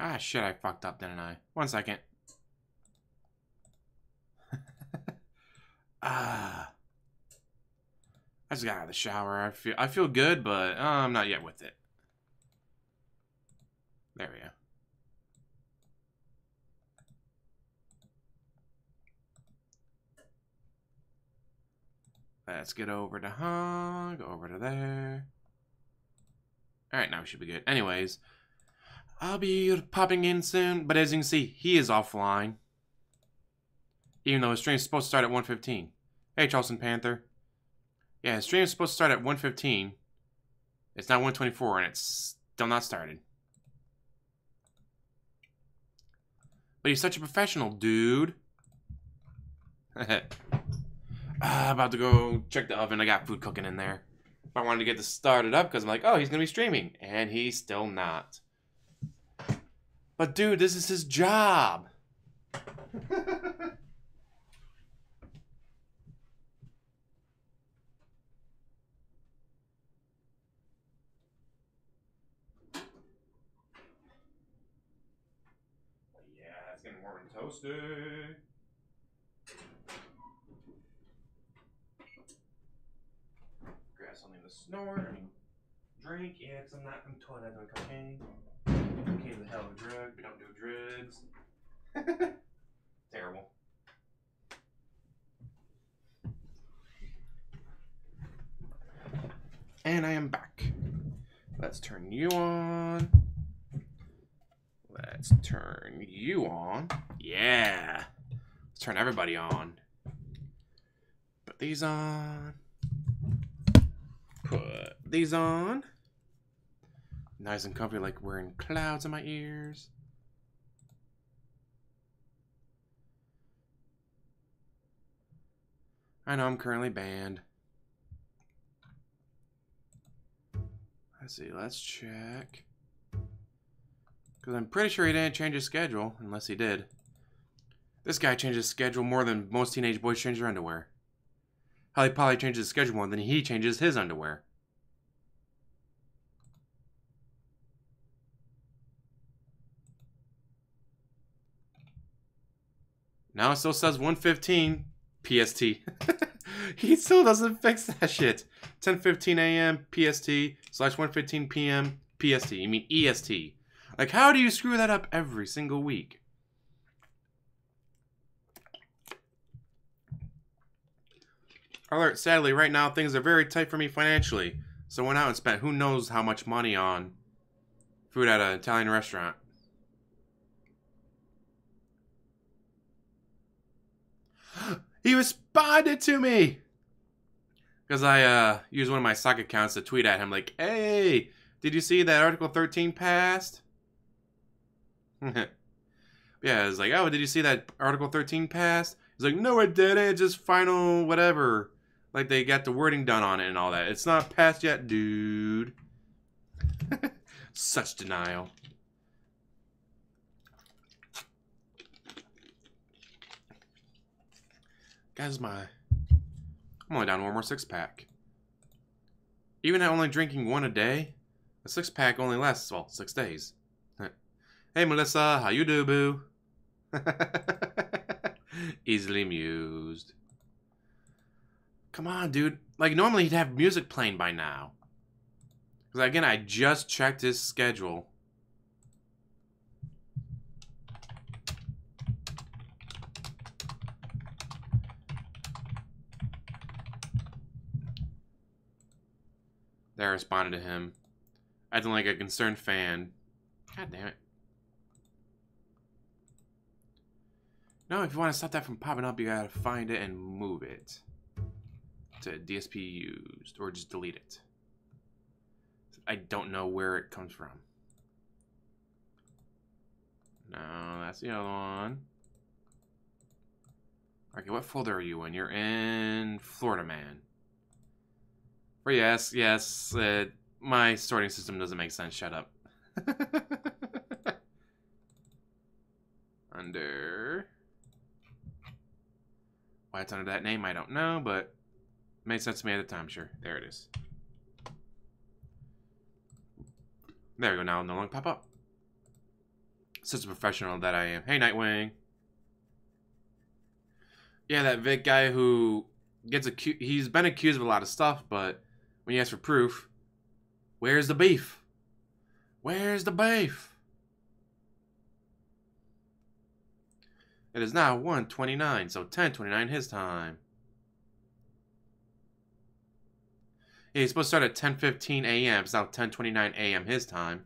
Ah, shit, I fucked up, didn't I? 1 second. Ah. I just got out of the shower. I feel good, but I'm not yet with it. There we go. Let's get over to go over to there. Alright, now we should be good. Anyways, I'll be popping in soon, but as you can see, he is offline. Even though his stream is supposed to start at 1:15. Hey, Charleston Panther. Yeah, his stream is supposed to start at 1:15. It's now 1:24, and it's still not started. But he's such a professional, dude. About to go check the oven. I got food cooking in there. I wanted to get this started up because I'm like, oh, he's going to be streaming. And he's still not. But, dude, this is his job. Yeah, it's getting warm and toasty. Grab something to snort. Drink. Yeah, because I'm totally not doing cocaine. Cocaine's a hell of a drug. We don't do drugs. Terrible. And I am back. Let's turn you on. Let's turn you on. Yeah. Let's turn everybody on. Put these on. Put these on. Nice and comfy, like wearing clouds in my ears. I know I'm currently banned. Let's see, let's check. Because I'm pretty sure he didn't change his schedule, unless he did. This guy changes his schedule more than most teenage boys change their underwear. How he probably changes his schedule more than he changes his underwear. Now it still says 1:15 PST. He still doesn't fix that shit. 10:15 a.m. PST / 1:15 p.m. PST. You mean EST. Like, how do you screw that up every single week? Alert, sadly, right now things are very tight for me financially. So I went out and spent who knows how much money on food at an Italian restaurant. He responded to me! Because I used one of my sock accounts to tweet at him like, hey, did you see that Article 13 passed? Yeah, it's like, oh, did you see that Article 13 passed? He's like, no, it didn't. It's just final whatever. Like, they got the wording done on it and all that. It's not passed yet, dude. Such denial. Guys, I'm only down one more 6-pack. Even at only drinking one a day, a 6-pack only lasts, well, 6 days. Hey, Melissa, how you do, boo? Easily amused. Come on, dude. Like, normally he'd have music playing by now. Because, again, I just checked his schedule. There, I responded to him. Acting like a concerned fan. God damn it. No, if you want to stop that from popping up, you gotta find it and move it to DSP used, or just delete it. I don't know where it comes from. No, that's the other one. Okay, what folder are you in? You're in Florida Man. Or yes, my sorting system doesn't make sense. Shut up. Under... Why it's under that name, I don't know, but it made sense to me at the time, sure. There it is. There we go, now it'll no longer pop up. Such a professional that I am. Hey, Nightwing. Yeah, that Vic guy who gets accused. He's been accused of a lot of stuff, but when you ask for proof, where's the beef? Where's the beef? It is now 1:29, so 10:29 his time. Yeah, he's supposed to start at 10:15 a.m. It's now 10:29 a.m. his time.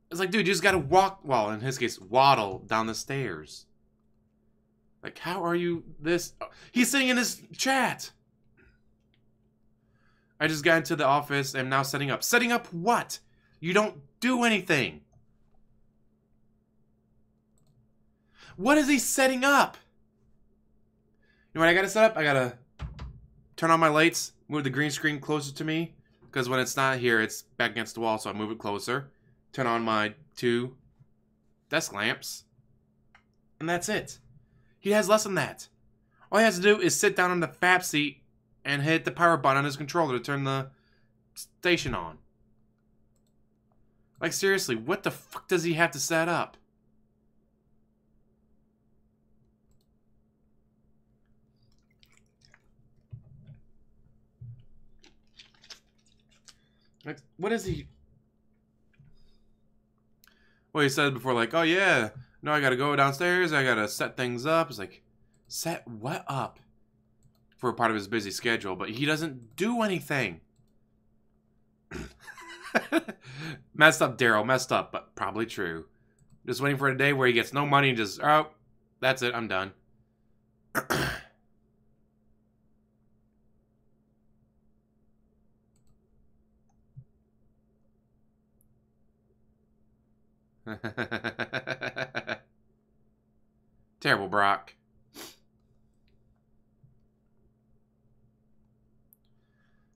It's like, dude, you just gotta walk, well, in his case, waddle down the stairs. Like, how are you this? Oh, he's sitting in his chat. I just got into the office and I'm now setting up. Setting up what? You don't do anything. What is he setting up? You know what I gotta set up? I gotta turn on my lights, move the green screen closer to me, because when it's not here, it's back against the wall, so I move it closer. Turn on my 2 desk lamps, and that's it. He has less than that. All he has to do is sit down on the FAP seat and hit the power button on his controller to turn the station on. Like, seriously, what the fuck does he have to set up? Like, what is he? Well, he said before, like, oh yeah, no, I gotta go downstairs, I gotta set things up. It's like, set what up? For a part of his busy schedule, but he doesn't do anything. Messed up, Daryl, messed up, but probably true. Just waiting for a day where he gets no money and just, oh, that's it, I'm done. Terrible, Brock.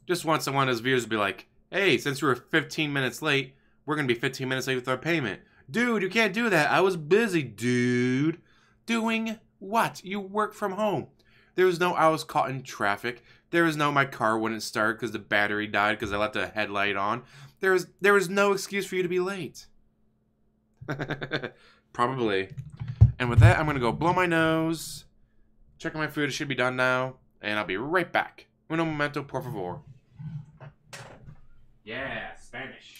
Just want someone of his viewers to be like, hey, since we were 15 minutes late, we're going to be 15 minutes late with our payment. Dude, you can't do that. I was busy, dude. Doing what? You work from home. There was no I was caught in traffic. There was no my car wouldn't start because the battery died because I left a headlight on. There was no excuse for you to be late. Probably. And with that, I'm going to go blow my nose, check on my food. It should be done now. And I'll be right back. Uno momento, por favor. Yeah, Spanish.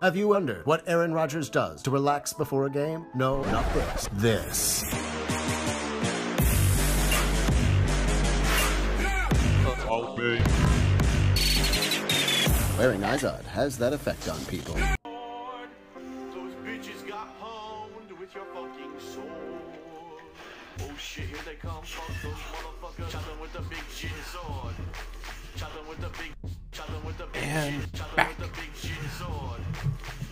Have you wondered what Aaron Rodgers does to relax before a game? No, not this. This. Wearing Izod has that effect on people. Those bitches got honed with your fucking sword. Oh shit, here they come, fuck those motherfuckers. Chop them with the big shit sword. Chop them with the big, chop them with the big shit. Chop them with the big shit sword.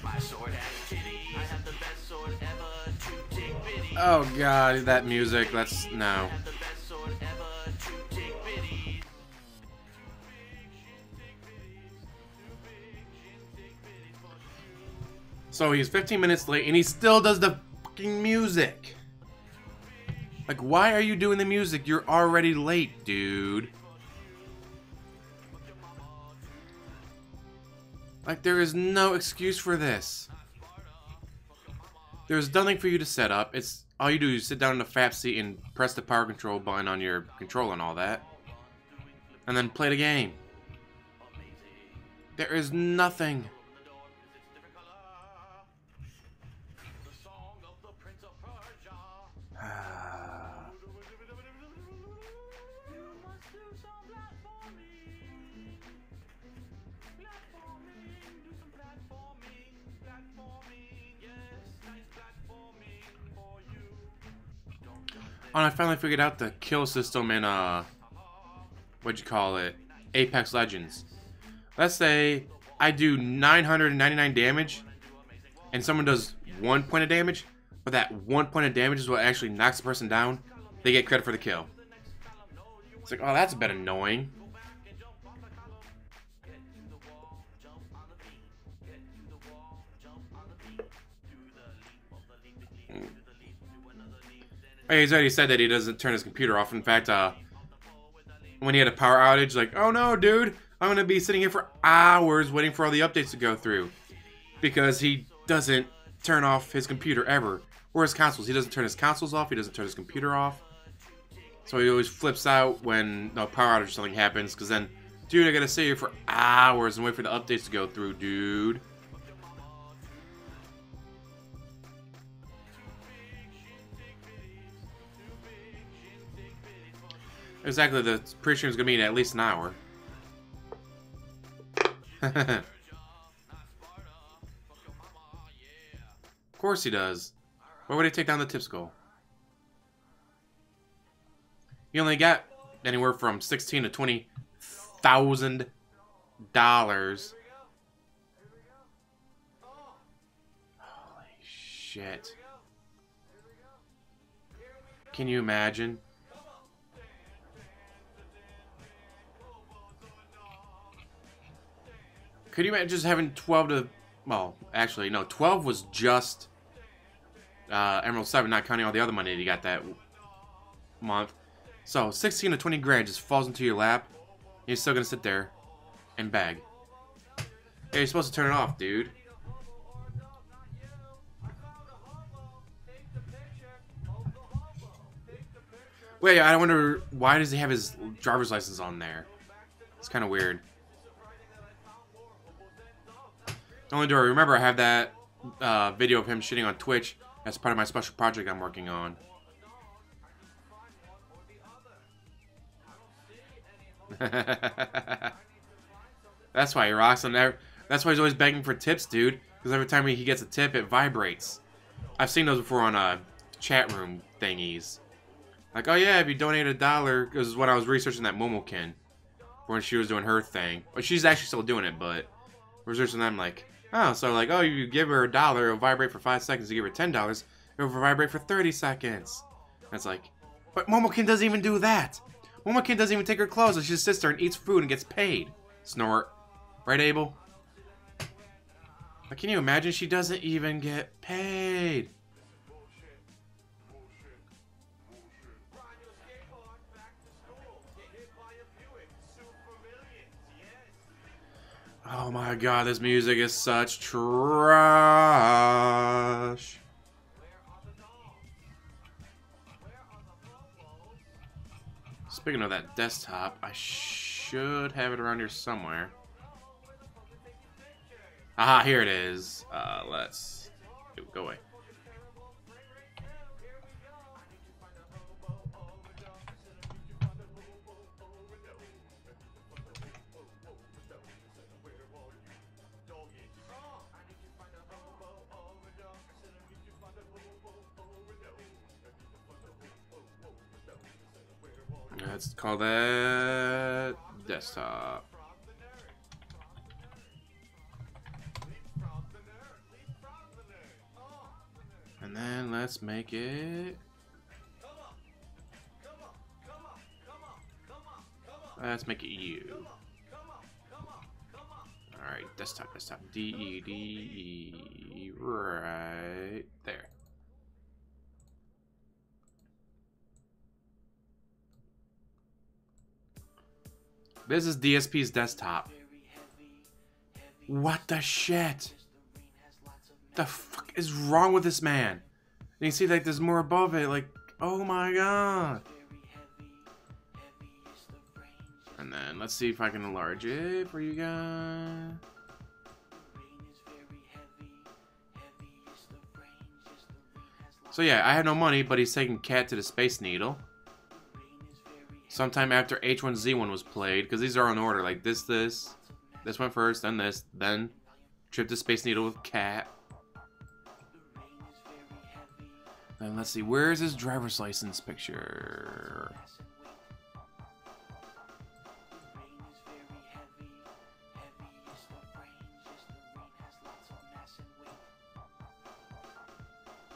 My sword has titty. I have the best sword ever to take pity. Oh god, that music, that's no. I have the best sword ever to take pity. So he's 15 minutes late and he still does the fucking music. Like, why are you doing the music? You're already late, dude. Like, there is no excuse for this. There's nothing for you to set up. It's all you do is sit down in the fat seat and press the power control button on your controller and all that. And then play the game. There is nothing. Oh, I finally figured out the kill system in, what'd you call it? Apex Legends. Let's say I do 999 damage, and someone does 1 point of damage, but that 1 point of damage is what actually knocks the person down. They get credit for the kill. It's like, oh, that's a bit annoying. He's already said that he doesn't turn his computer off. In fact, when he had a power outage, like, oh no, dude, I'm gonna be sitting here for hours waiting for all the updates to go through. Because he doesn't turn off his computer ever. Or his consoles. He doesn't turn his consoles off, he doesn't turn his computer off. So he always flips out when a power outage or something happens, because then, dude, I gotta sit here for hours and wait for the updates to go through, dude. Exactly, the pre-stream is going to be in at least an hour. Of course he does. Why would he take down the tip skull? He only got anywhere from $16,000 to $20,000. Holy shit. Can you imagine? Could you imagine just having 12 to... Well, actually, no. 12 was just Emerald 7, not counting all the other money that you got that month. So, 16 to 20 grand just falls into your lap. You're still going to sit there and beg. Hey, you're supposed to turn it off, dude. Wait, I wonder, why does he have his driver's license on there? It's kind of weird. Only do I remember I have that video of him shitting on Twitch as part of my special project I'm working on. That's why he rocks on there. That's why he's always begging for tips, dude. Because every time he gets a tip, it vibrates. I've seen those before on chat room thingies. Like, oh yeah, if you donate $1, because when I was researching that Momokin, when she was doing her thing. But she's actually still doing it, but researching that, I'm like, oh, so like, oh, you give her $1, it'll vibrate for 5 seconds. You give her $10, it'll vibrate for 30 seconds. And it's like, but Momokin doesn't even do that. Momokin doesn't even take her clothes. She just sits there and eats food and gets paid. Snort. Right, Abel? But can you imagine? She doesn't even get paid. Oh my god, this music is such trash. Speaking of that desktop, I should have it around here somewhere. Aha, here it is. Let's go away. Let's call that desktop. And then let's make it. Let's make it you. Alright, desktop. D-E-D-E, right there. This is DSP's desktop. What the shit? The fuck is wrong with this man? And you see, like, there's more above it. Like, oh my god. And then let's see if I can enlarge it for you guys. So yeah, I have no money, but he's taking Cat to the Space Needle. Sometime after H1Z1 was played, because these are in order. Like this went first, then this, then trip to Space Needle with Cat. Then let's see, where's his driver's license picture?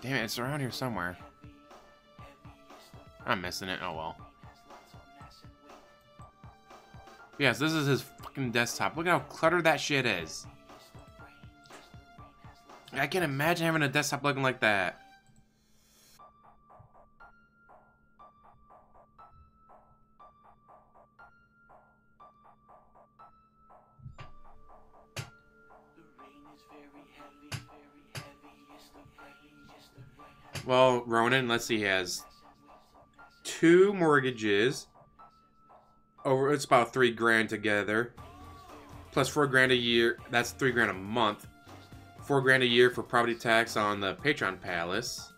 Damn it, it's around here somewhere. I'm missing it, oh well. Yes, this is his fucking desktop. Look at how cluttered that shit is. I can't imagine having a desktop looking like that. Well, Ronan, let's see, he has 2 mortgages. It's about $3 grand together. Plus $4 grand a year. That's $3 grand a month. $4 grand a year for property tax on the Patreon Palace.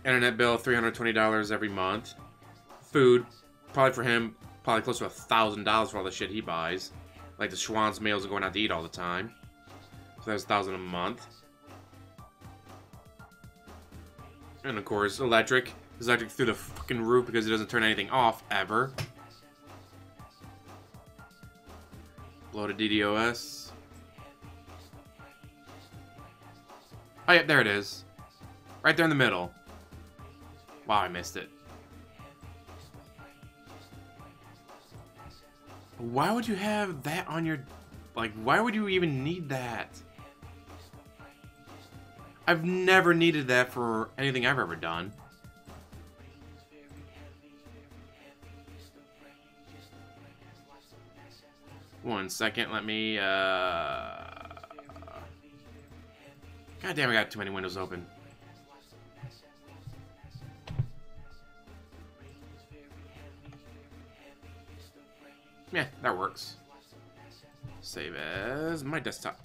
Internet bill, $320 every month. Food, probably for him, probably close to $1,000 for all the shit he buys. Like the Schwann's meals and going out to eat all the time. So that's $1,000 a month. And of course, electric. His electric through the fucking roof because he doesn't turn anything off, ever. Loaded DDoS. Oh, yeah, there it is. Right there in the middle. Wow, I missed it. Why would you have that on your... Like, why would you even need that? I've never needed that for anything I've ever done. One second, let me, God damn, I got too many windows open. Yeah, that works. Save as my desktop.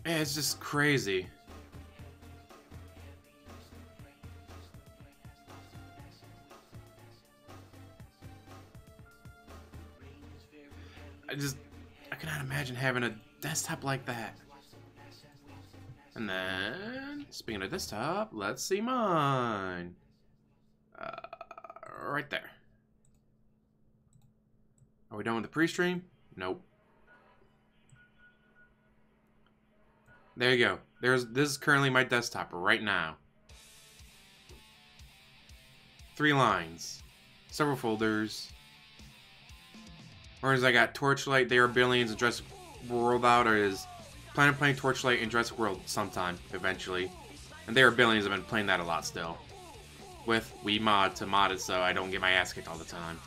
Yeah, it's just crazy. I cannot imagine having a desktop like that. And then, speaking of desktop, let's see mine. Right there. Are we done with the pre-stream? Nope. There you go. This is currently my desktop right now. 3 lines. Several folders. Whereas I got Torchlight, They Are Billions, and Jurassic World out, or is planning playing Torchlight and Jurassic World sometime, eventually. And They Are Billions, I've been playing that a lot still. With Wii Mod to mod it so I don't get my ass kicked all the time.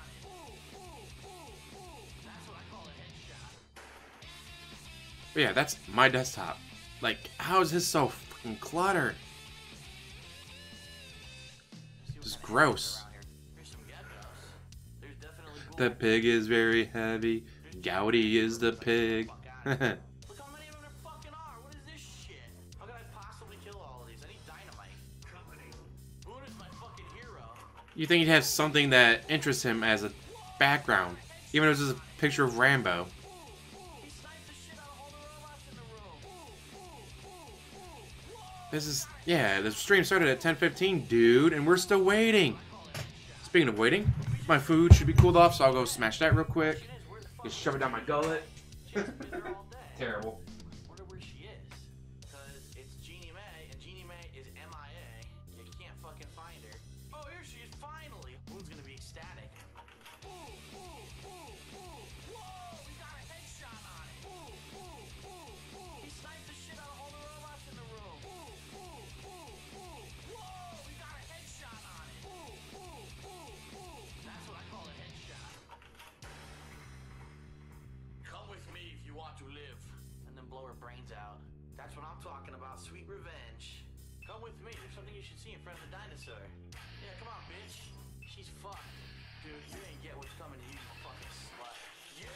But yeah, that's my desktop. Like, how is this so fucking cluttered? Just gross. The pig is very heavy. Gouty is the pig. Look how many of them there fucking are. What is this shit? How could I possibly kill all of these? I need dynamite. Moon is my fucking hero. You think he'd have something that interests him as a background, even if it was just a picture of Rambo. This is, yeah, the stream started at 10:15, dude, and we're still waiting. Speaking of waiting, my food should be cooled off, so I'll go smash that real quick. Just shove it down my gullet. Terrible. Wonder where she is. Because it's Jeannie Mae, and Jeannie Mae is MIA. You can't fucking find her. Oh, here she is, finally. Moon's gonna be ecstatic. blow her brains out. That's what I'm talking about, sweet revenge. Come with me, there's something you should see in front of the dinosaur. Yeah, come on, bitch. She's fucked. Dude, you ain't get what's coming to you, you fucking slut. Yeah!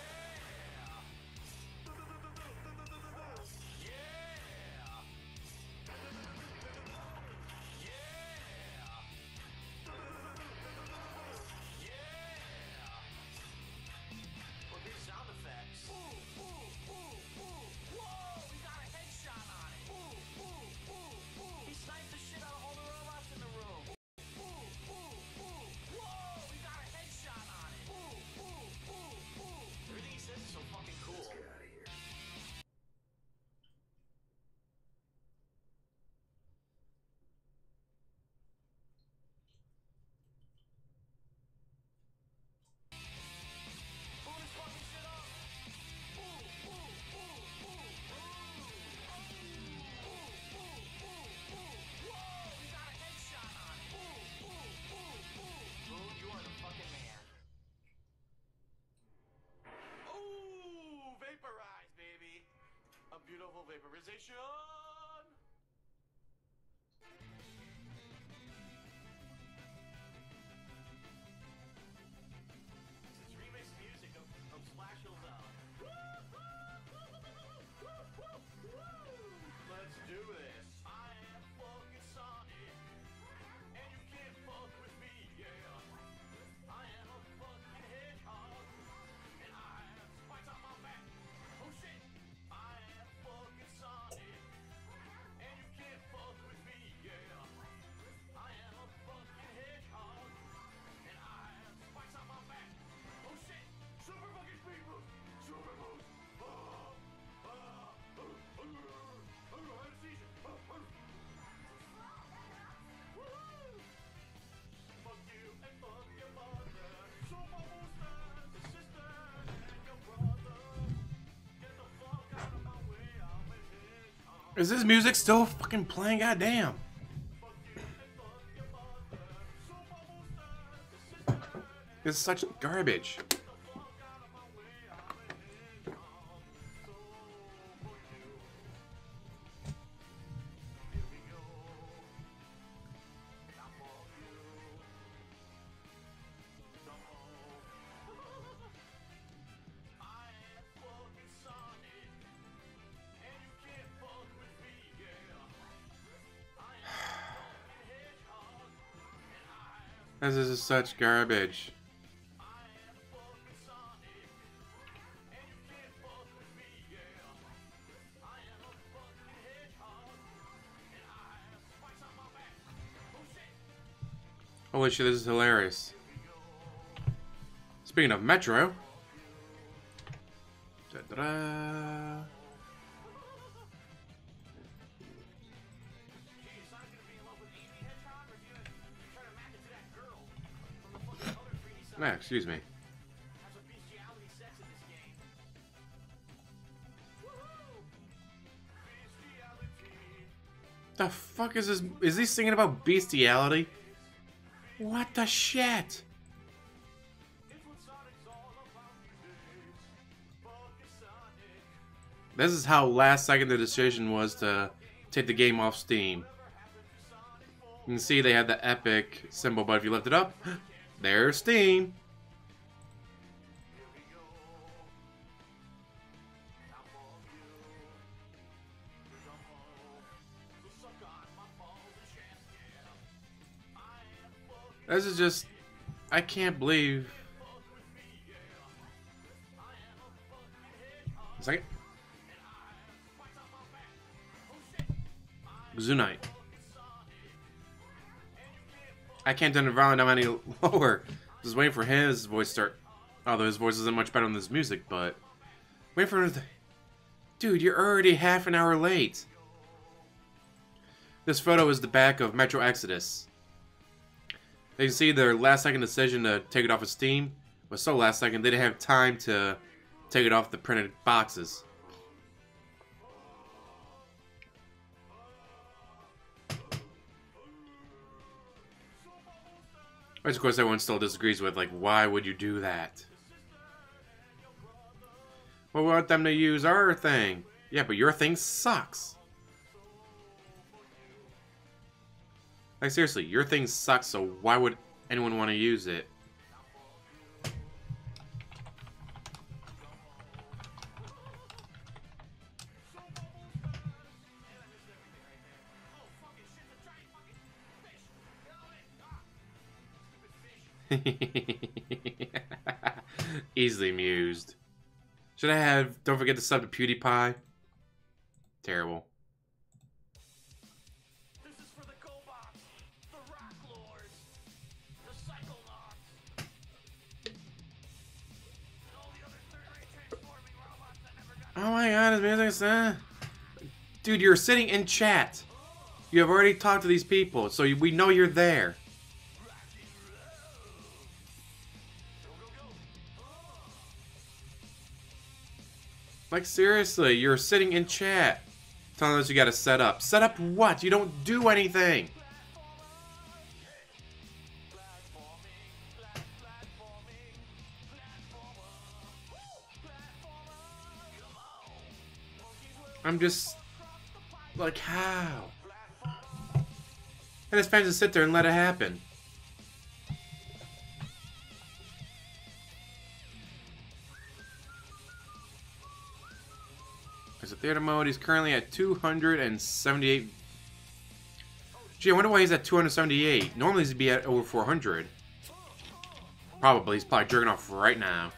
Beautiful vaporization. This is remix music of Splash Hill Zone. Let's do this. I am fucking Sonic, and you can't fuck with me, yeah. I am a fucking hedgehog, and I have spikes on my back. Oh shit. I am fucking Sonic, and you can't fuck with me, yeah. I am a fucking hedgehog, and I have spikes on my back. Oh shit! Super fucking speed boost! Super boost! I had a seizure! Woohoo! Fuck you and fuck your mother. Super booster, the sister, and your brother. Get the fuck out of my way, I'm a hedgehog. Is this music still fucking playing? Goddamn. It's such garbage. This is such garbage. Holy shit, this is hilarious. Speaking of Metro. Da-da-da. Nah, excuse me. The fuck is this? Is he singing about bestiality? What the shit? This is how last second the decision was to take the game off Steam. You can see they had the epic symbol, but if you lift it up, there's Steam. This is just... I can't believe... A second. Zunite. I can't turn the volume down any lower. Just waiting for his voice to start. Although his voice isn't much better than this music, but... Wait for it. Dude, you're already half an hour late. This photo is the back of Metro Exodus. You can see their last second decision to take it off of Steam was so last second they didn't have time to take it off the printed boxes. Which of course everyone still disagrees with, like, why would you do that? We want them to use our thing. Yeah, but your thing sucks. Like, seriously, your thing sucks, so why would anyone want to use it? Easily amused. Should I have... Don't forget to sub to PewDiePie? Terrible. This is for the Cobots, the Rock Lords, the Psychonauts, and all the other third-rate transforming robots that never got... Oh my god, his music's... Dude, you're sitting in chat. You have already talked to these people, so we know you're there. Like, seriously, you're sitting in chat telling us you gotta set up. Set up what? You don't do anything. I'm just... Like, how? And his fans just sit there and let it happen. There's a theater mode. He's currently at 278. Gee, I wonder why he's at 278. Normally he'd be at over 400. Probably. He's probably jerking off right now.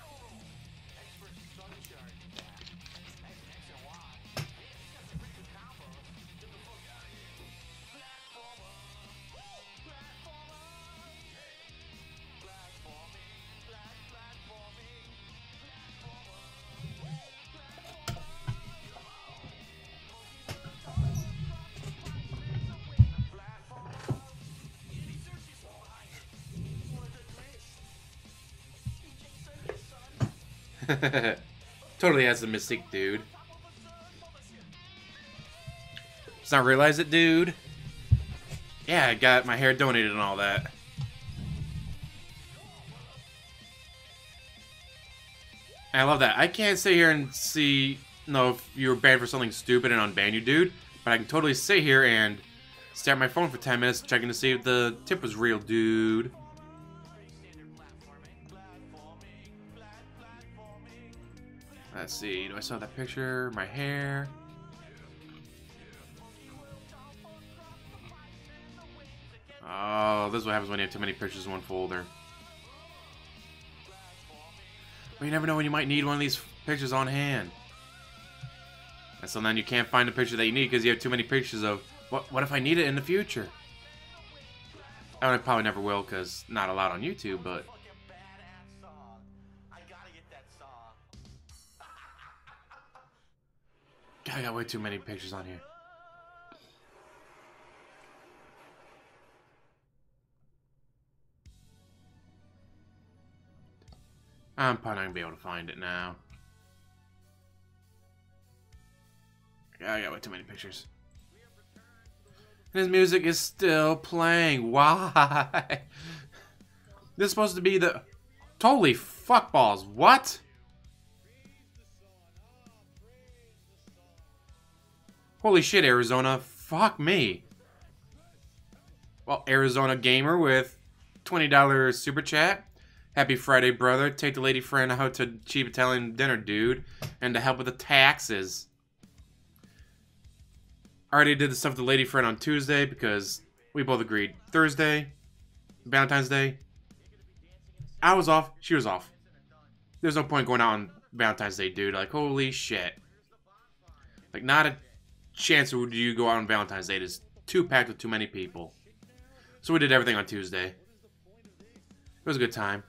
Totally has the mystique, dude. Does not realize it, dude. Yeah, I got my hair donated and all that. I love that. I can't sit here and know if you were banned for something stupid and unban you, dude. But I can totally sit here and stare at my phone for 10 minutes checking to see if the tip was real, dude. Let's see, do I still have that picture? My hair. Oh, this is what happens when you have too many pictures in one folder. But you never know when you might need one of these pictures on hand. And so then you can't find the picture that you need because you have too many pictures of, what if I need it in the future? I probably never will because not allowed on YouTube, but... God, I got way too many pictures on here. I'm probably not gonna be able to find it now. Yeah, I got way too many pictures. And his music is still playing. Why? This is supposed to be the... Totally fuckballs. What? Holy shit, Arizona. Fuck me. Well, Arizona Gamer with $20 super chat. Happy Friday, brother. Take the lady friend out to cheap Italian dinner, dude. And to help with the taxes. I already did the stuff with the lady friend on Tuesday because we both agreed. Thursday, Valentine's Day. I was off. She was off. There's no point going out on Valentine's Day, dude. Like, holy shit. Like, not a chance would you go out on Valentine's Day. It is too packed with too many people. So we did everything on Tuesday. It was a good time.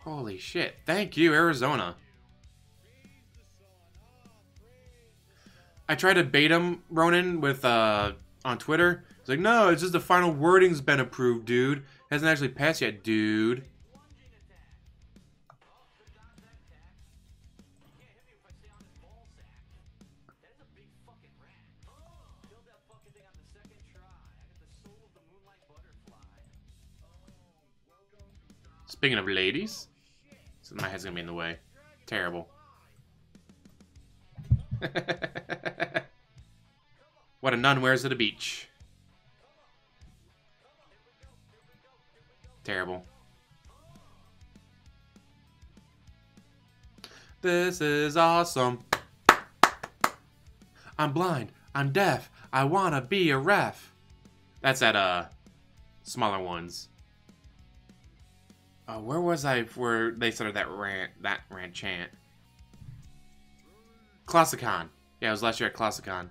Holy shit. Thank you, Arizona. I tried to bait him, Ronan, with on Twitter. He's like, no, it's just the final wording's been approved, dude. Hasn't actually passed yet, dude. Speaking of ladies, so my head's gonna be in the way. Terrible. What a nun wears at a beach. Terrible. This is awesome. I'm blind. I'm deaf. I wanna be a ref. That's at smaller ones. Where was I where they started that rant chant? Classicon. Yeah, it was last year at Classicon.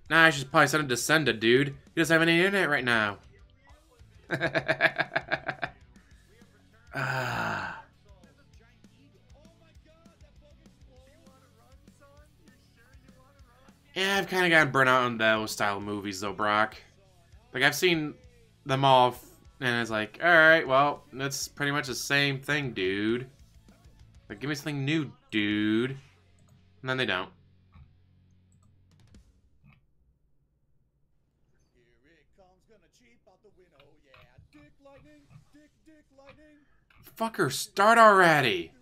Nah, I should probably send a Descenda, dude. He doesn't have any internet right now. Yeah, I've kind of gotten burnt out on those style of movies, though, Brock. Like, I've seen them all, and it's like, alright, well, that's pretty much the same thing, dude. Like, give me something new, dude. And then they don't. Fucker, start already!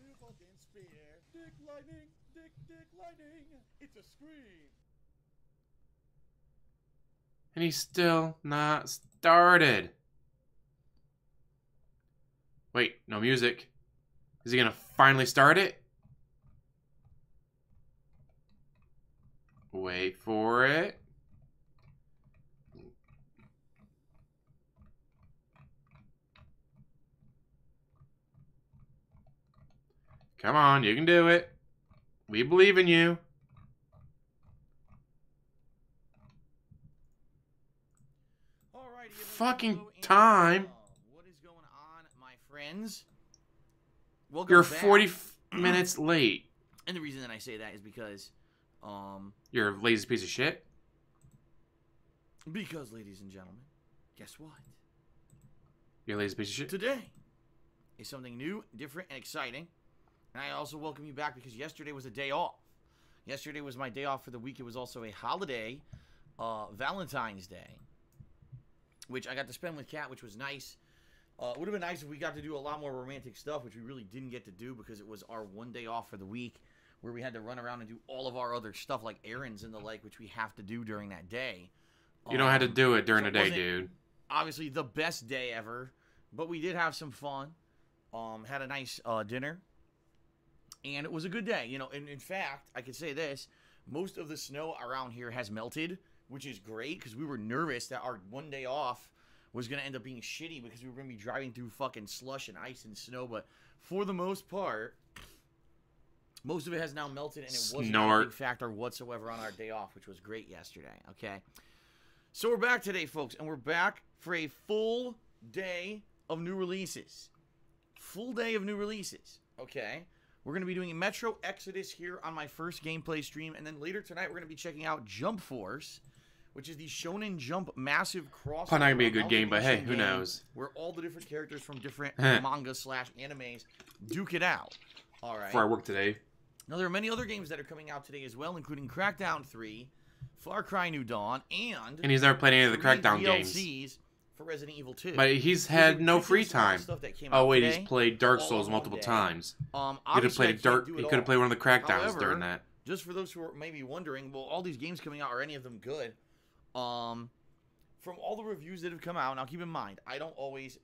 And he's still not started. Wait, no music. Is he gonna finally start it? Wait for it. Come on, you can do it. We believe in you. Fucking time. What is going on, my friends? Welcome You're back. 40 minutes late. And the reason that I say that is because, You're a lazy piece of shit. because, ladies and gentlemen, guess what? You're a lazy piece of shit. Today is something new, different, and exciting. And I also welcome you back because yesterday was a day off. Yesterday was my day off for the week. It was also a holiday, Valentine's Day, which I got to spend with Kat, which was nice. It would have been nice if we got to do a lot more romantic stuff, which we really didn't get to do because it was our one day off for the week where we had to run around and do all of our other stuff like errands and the like, which we have to do during that day. You don't have to do it during so the it day, wasn't dude. Obviously the best day ever, but we did have some fun. Had a nice dinner, and it was a good day. You know, and in fact, I could say this: most of the snow around here has melted, which is great because we were nervous that our one day off was going to end up being shitty because we were going to be driving through fucking slush and ice and snow. But for the most part, most of it has now melted, and it wasn't a big factor whatsoever on our day off, which was great yesterday. Okay, so we're back today, folks, and we're back for a full day of new releases. Full day of new releases. Okay, we're going to be doing Metro Exodus here on my first gameplay stream, and then later tonight we're going to be checking out Jump Force, which is the Shonen Jump massive crossover. Probably not gonna be a good game, but hey, who knows? Where all the different characters from different manga/animes duke it out. All right. Before I work today. Now, there are many other games that are coming out today as well, including Crackdown 3, Far Cry New Dawn, and he's never played any of the 3 Crackdown DLCs games. for Resident Evil 2. But he's had no free time. Oh wait, he's played Dark Souls multiple times. He could have played one of the Crackdowns during that. Just for those who are maybe wondering, well, all these games coming out, are any of them good? From all the reviews that have come out, now keep in mind, I don't always,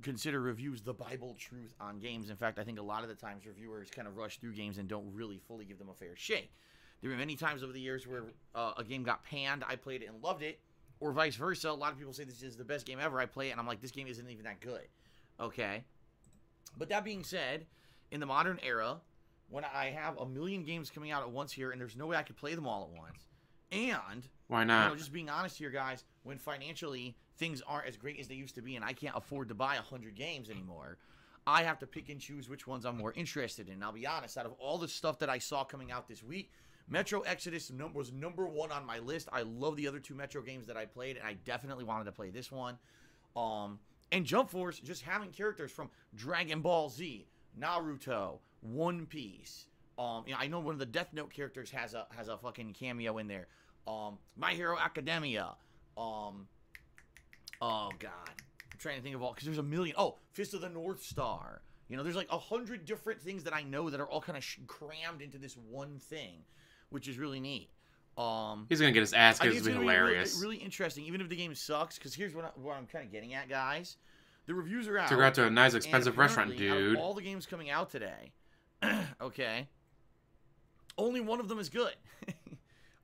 consider reviews the Bible truth on games. In fact, I think a lot of the times reviewers kind of rush through games and don't really fully give them a fair shake. There were many times over the years where a game got panned, I played it and loved it, or vice versa. A lot of people say this is the best game ever, I play it, and I'm like, this game isn't even that good. Okay? But that being said, in the modern era, when I have a million games coming out at once here, and there's no way I could play them all at once, and why not? Just being honest here, guys, when financially things aren't as great as they used to be and I can't afford to buy 100 games anymore, I have to pick and choose which ones I'm more interested in. And I'll be honest, out of all the stuff that I saw coming out this week, Metro Exodus was number one on my list. I love the other two Metro games that I played, and I definitely wanted to play this one. And Jump Force, just having characters from Dragon Ball Z, Naruto, One Piece. I know one of the Death Note characters has a fucking cameo in there. My Hero Academia. Oh god, I'm trying to think of all, because there's a million. Oh, Fist of the North Star. You know, there's like 100 different things that I know that are all kind of crammed into this one thing, which is really neat. He's gonna get his ass I kicked. think It's it's gonna be gonna hilarious. be really interesting, even if the game sucks. Because here's what I'm kind of getting at, guys. The reviews are out. Took her out to a nice, and expensive restaurant, apparently, out dude. of all the games coming out today, okay, only one of them is good.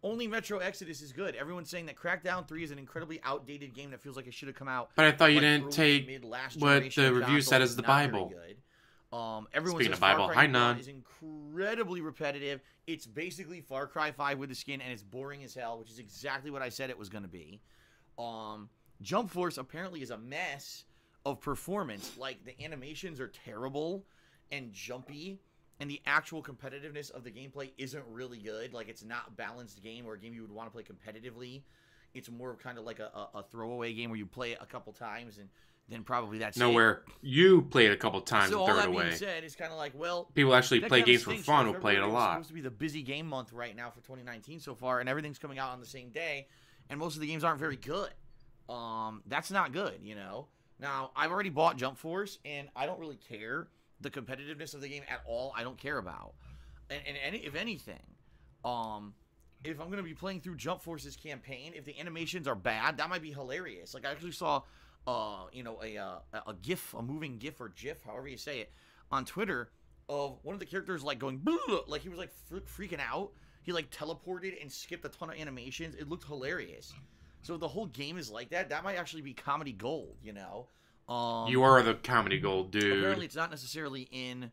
Only Metro Exodus is good. Everyone's saying that Crackdown 3 is an incredibly outdated game that feels like it should have come out. But I thought you like, didn't early to take mid-last what generation the review console. said It's as the not very Bible. good. Everyone Speaking says of Bible, Far hi, Cry Nun. is incredibly repetitive. It's basically Far Cry 5 with the skin, and it's boring as hell, which is exactly what I said it was going to be. Jump Force apparently is a mess of performance. Like, the animations are terrible and jumpy, and the actual competitiveness of the gameplay isn't really good. Like, it's not a balanced game or a game you would want to play competitively. It's more of kind of like a throwaway game where you play it a couple times and then probably that's Nowhere. You played it a couple times so and threw all it that away. being said, it's kind of like, well, People actually that play kinda games for stinks, fun. because Will play it a February was lot. supposed to be the busy game month right now for 2019 so far, and everything's coming out on the same day, and most of the games aren't very good. That's not good, you know. Now, I've already bought Jump Force, and I don't really care the competitiveness of the game at all. I don't care about, and if anything, if I'm going to be playing through Jump Force's campaign, if the animations are bad, that might be hilarious. Like, I actually saw, you know, a GIF, a moving GIF or GIF, however you say it, on Twitter of one of the characters, like, going, like, he was, like, freaking out. He, like, teleported and skipped a ton of animations. It looked hilarious. So the whole game is like that. That might actually be comedy gold, you know? You are the comedy gold, dude. Apparently, it's not necessarily in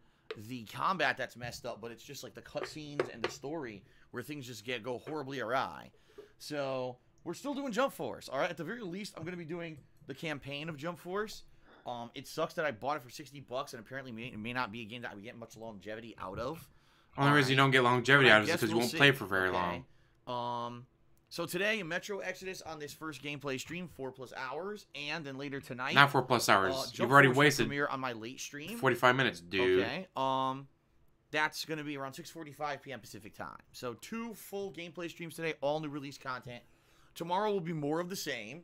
the combat that's messed up, but it's just like the cutscenes and the story where things just go horribly awry. So we're still doing Jump Force, all right? At the very least, I'm going to be doing the campaign of Jump Force. It sucks that I bought it for $60, and apparently it may not be a game that I would get much longevity out of. Only reason you don't get longevity out of it is guess because you we'll won't see. play for very Okay. long. So today, Metro Exodus on this first gameplay stream, 4+ hours, and then later tonight, Not 4+ hours. Jump You've already Force will wasted premiere on my late stream. 45 minutes, dude. Okay. That's going to be around 6:45 p.m. Pacific time. So 2 full gameplay streams today, all new release content. Tomorrow will be more of the same.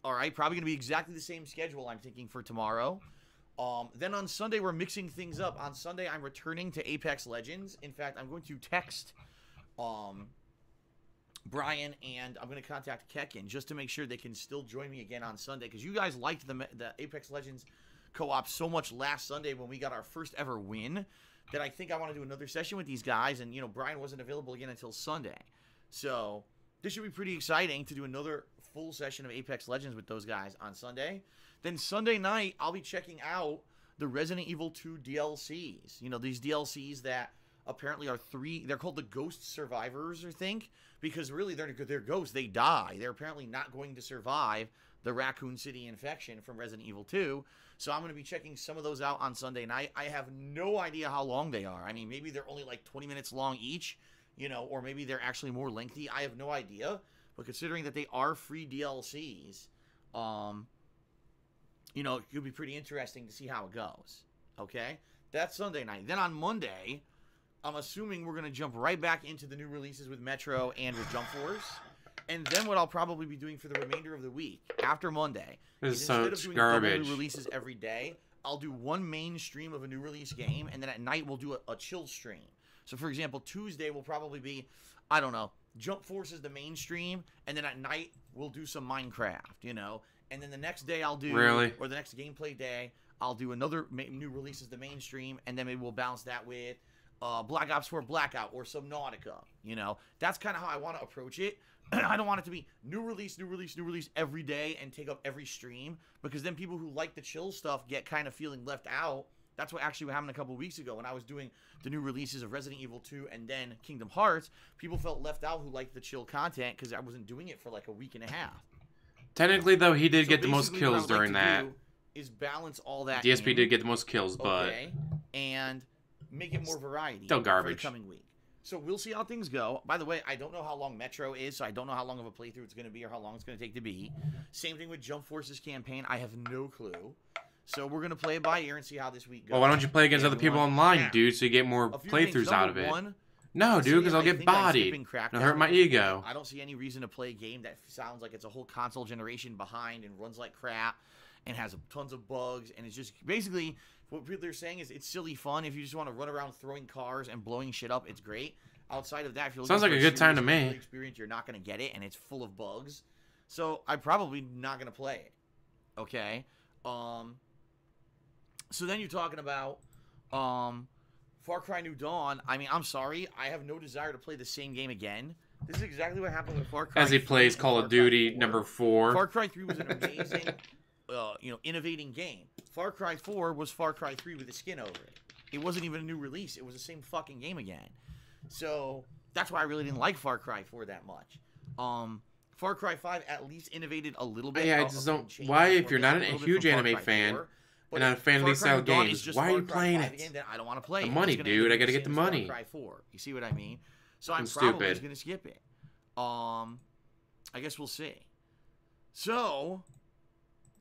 All right, probably going to be exactly the same schedule I'm thinking for tomorrow. Then on Sunday, we're mixing things up. On Sunday, I'm returning to Apex Legends. In fact, I'm going to text Brian, and I'm going to contact Kekin just to make sure they can still join me again on Sunday, because you guys liked the Apex Legends co-op so much last Sunday when we got our first ever win that I think I want to do another session with these guys, and, you know, Brian wasn't available again until Sunday. So this should be pretty exciting to do another full session of Apex Legends with those guys on Sunday. Then Sunday night, I'll be checking out the Resident Evil 2 DLCs. You know, these DLCs that apparently are 3, they're called the Ghost Survivors, I think, because really they're ghosts. They die. They're apparently not going to survive the Raccoon City infection from Resident Evil 2. So I'm going to be checking some of those out on Sunday night. I have no idea how long they are. I mean, maybe they're only like 20 minutes long each, you know, or maybe they're actually more lengthy. I have no idea. But considering that they are free DLCs, you know, it could be pretty interesting to see how it goes. Okay? That's Sunday night. Then on Monday, I'm assuming we're going to jump right back into the new releases with Metro and with Jump Force. And then what I'll probably be doing for the remainder of the week, after Monday, This is instead of such doing double garbage. new releases every day, I'll do one main stream of a new release game, and then at night we'll do a chill stream. So, for example, Tuesday will probably be, I don't know, Jump Force is the main stream, and then at night we'll do some Minecraft, you know. And then the next day I'll do, Really? or the next gameplay day, I'll do another new release as the mainstream, and then maybe we'll balance that with Black Ops 4 Blackout or Subnautica, you know. That's kind of how I want to approach it. I don't want it to be new release every day and take up every stream, because then people who like the chill stuff get kind of feeling left out. That's what actually happened a couple of weeks ago when I was doing the new releases of Resident Evil 2 and then Kingdom Hearts. People felt left out who liked the chill content because I wasn't doing it for like a week and a half. Technically, though, he did So get the most basically what I kills would like during to that. do is balance all that DSP in, did get the most kills, but okay, and make it more variety still for garbage. the coming week. So we'll see how things go. By the way, I don't know how long Metro is, so I don't know how long of a playthrough it's going to be or how long it's going to take to be. Same thing with Jump Force's campaign. I have no clue. So we're going to play it by ear and see how this week goes. well, why don't you play against other people online, Yeah. dude, so you get more A few things. playthroughs out of Number it? one, No, dude, because I'll I get think I'm bodied. skipping Crackdown. It'll hurt my ego. I don't see any reason to play a game that sounds like it's a whole console generation behind and runs like crap and has tons of bugs, and it's just basically what people are saying is it's silly fun. If you just want to run around throwing cars and blowing shit up, it's great. Outside of that, if you're looking Sounds like for a good time to serious me. experience, you're not going to get it, and it's full of bugs. So I'm probably not going to play it. Okay. So then you're talking about Far Cry New Dawn. I mean, I'm sorry, I have no desire to play the same game again. This is exactly what happened with Far Cry. As he plays Call of Duty number 4. Far Cry 3 was an amazing, innovating game. Far Cry 4 was Far Cry 3 with a skin over it. It wasn't even a new release. It was the same fucking game again. So that's why I really didn't like Far Cry 4 that much. Far Cry 5 at least innovated a little bit. Yeah, I just don't. Why, if you're not a huge anime fan and not a fan of these style games, why are you playing it? I don't want to play the it. money, dude. I gotta get the money. Far Cry 4. You see what I mean? So I'm stupid. probably just gonna skip it. I guess we'll see. So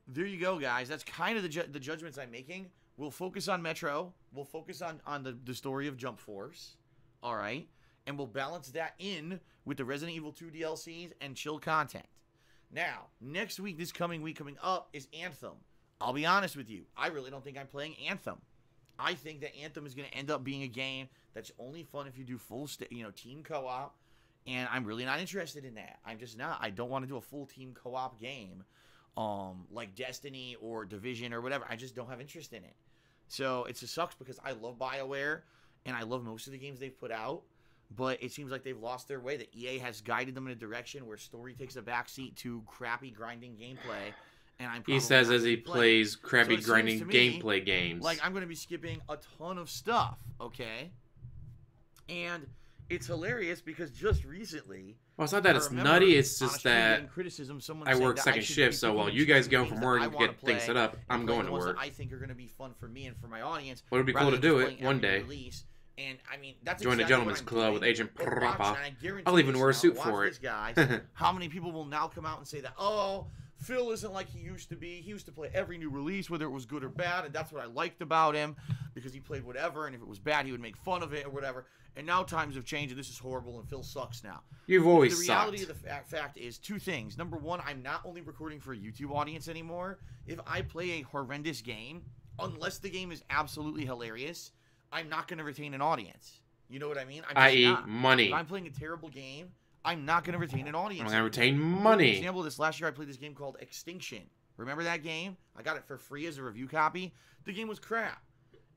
there you go, guys. That's kind of the judgments I'm making. We'll focus on Metro. We'll focus on the story of Jump Force. All right. And we'll balance that in with the Resident Evil 2 DLCs and chill content. Now, next week, this coming week coming up is Anthem. I'll be honest with you. I really don't think I'm playing Anthem. I think that Anthem is going to end up being a game that's only fun if you do full team co-op. And I'm really not interested in that. I'm just not. I don't want to do a full team co-op game like Destiny or Division or whatever. I just don't have interest in it. So it just sucks because I love BioWare and I love most of the games they've put out. But it seems like they've lost their way. That EA has guided them in a direction where story takes a backseat to crappy grinding gameplay. And he says as he plays crappy grinding gameplay games. Like I'm going to be skipping a ton of stuff, okay? And it's hilarious because just recently... Well, it's not that it's nutty, it's just that I work second shift, so while you guys go from work and get things set up, I'm going to work. I think are going to be fun for me and for my audience. Well, it would be cool to do it one day. And I mean, that's join the gentleman's club with Agent Proppa. I'll even wear a suit for it. How many people will now come out and say that, oh, Phil isn't like he used to be. He used to play every new release, whether it was good or bad, and that's what I liked about him, because he played whatever, and if it was bad, he would make fun of it or whatever. And now times have changed, and this is horrible, and Phil sucks now. You've always sucked. The reality of the fact is two things. Number one, I'm not only recording for a YouTube audience anymore. If I play a horrendous game, unless the game is absolutely hilarious, I'm not going to retain an audience. You know what I mean? I.e. money. If I'm playing a terrible game, I'm not going to retain an audience. I'm going to retain money. For example, this last year I played this game called Extinction. Remember that game? I got it for free as a review copy. The game was crap.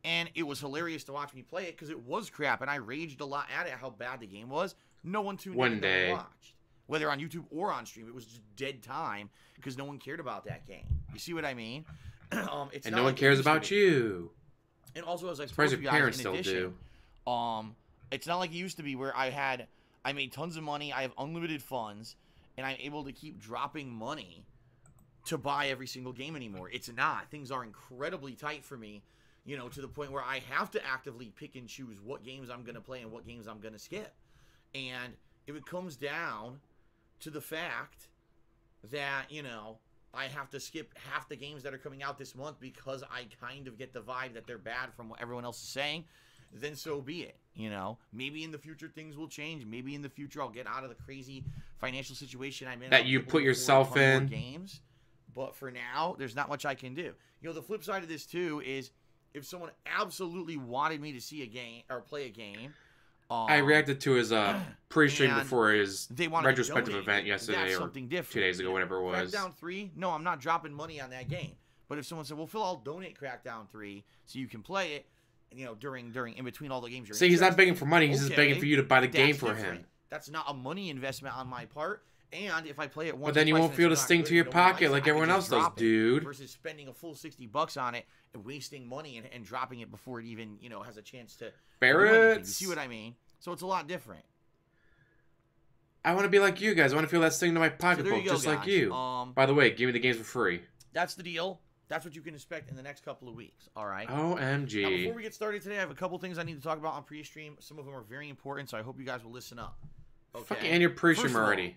And it was hilarious to watch me play it because it was crap. And I raged a lot at it how bad the game was. No one tuned in and watched. Whether on YouTube or on stream, it was just dead time because no one cared about that game. You see what I mean? And no one cares about you. And also, as I surprised your parents still do. It's not like it used to be where I made tons of money, I have unlimited funds, and I'm able to keep dropping money to buy every single game anymore. It's not. Things are incredibly tight for me, to the point where I have to actively pick and choose what games I'm going to play and what games I'm going to skip. And if it comes down to the fact that, I have to skip half the games that are coming out this month because I kind of get the vibe that they're bad from what everyone else is saying, then so be it. Maybe in the future things will change. Maybe in the future I'll get out of the crazy financial situation I'm in. That you put yourself in. Games. But for now, there's not much I can do. The flip side of this too is if someone absolutely wanted me to see a game or play a game. I reacted to his pre-stream before his retrospective event yesterday or 2 days ago, whatever it was. Crackdown 3? No, I'm not dropping money on that game. But if someone said, well, Phil, I'll donate Crackdown 3 so you can play it, during in between all the games you're See, he's not begging for money. He's just begging for you to buy the game for him. That's not a money investment on my part. And if I play it once, but then you won't feel the sting to your pocket like everyone else does, dude. Versus spending a full $60 on it and wasting money and dropping it before it even has a chance to. Barrett, you see what I mean? So it's a lot different. I want to be like you guys. I want to feel that sting to my pocketbook, just like you. By the way, give me the games for free. That's the deal. That's what you can expect in the next couple of weeks. All right. OMG. Now, before we get started today, I have a couple things I need to talk about on pre-stream. Some of them are very important, so I hope you guys will listen up. Okay. Fucking end your pre-stream already.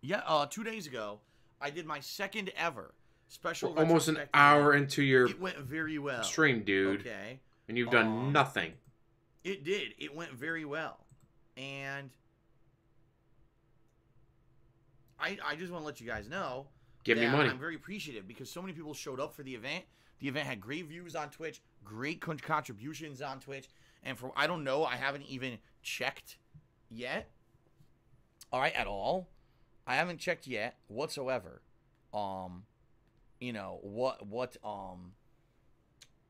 Yeah. 2 days ago, I did my second ever special. Almost an hour into your. It went very well. Stream, dude. Okay. And you've done nothing. It did. It went very well. And I just want to let you guys know. Give me money. I'm very appreciative because so many people showed up for the event. The event had great views on Twitch, great contributions on Twitch, and for I don't know, I haven't even checked yet. All right, at all. I haven't checked yet whatsoever. You know,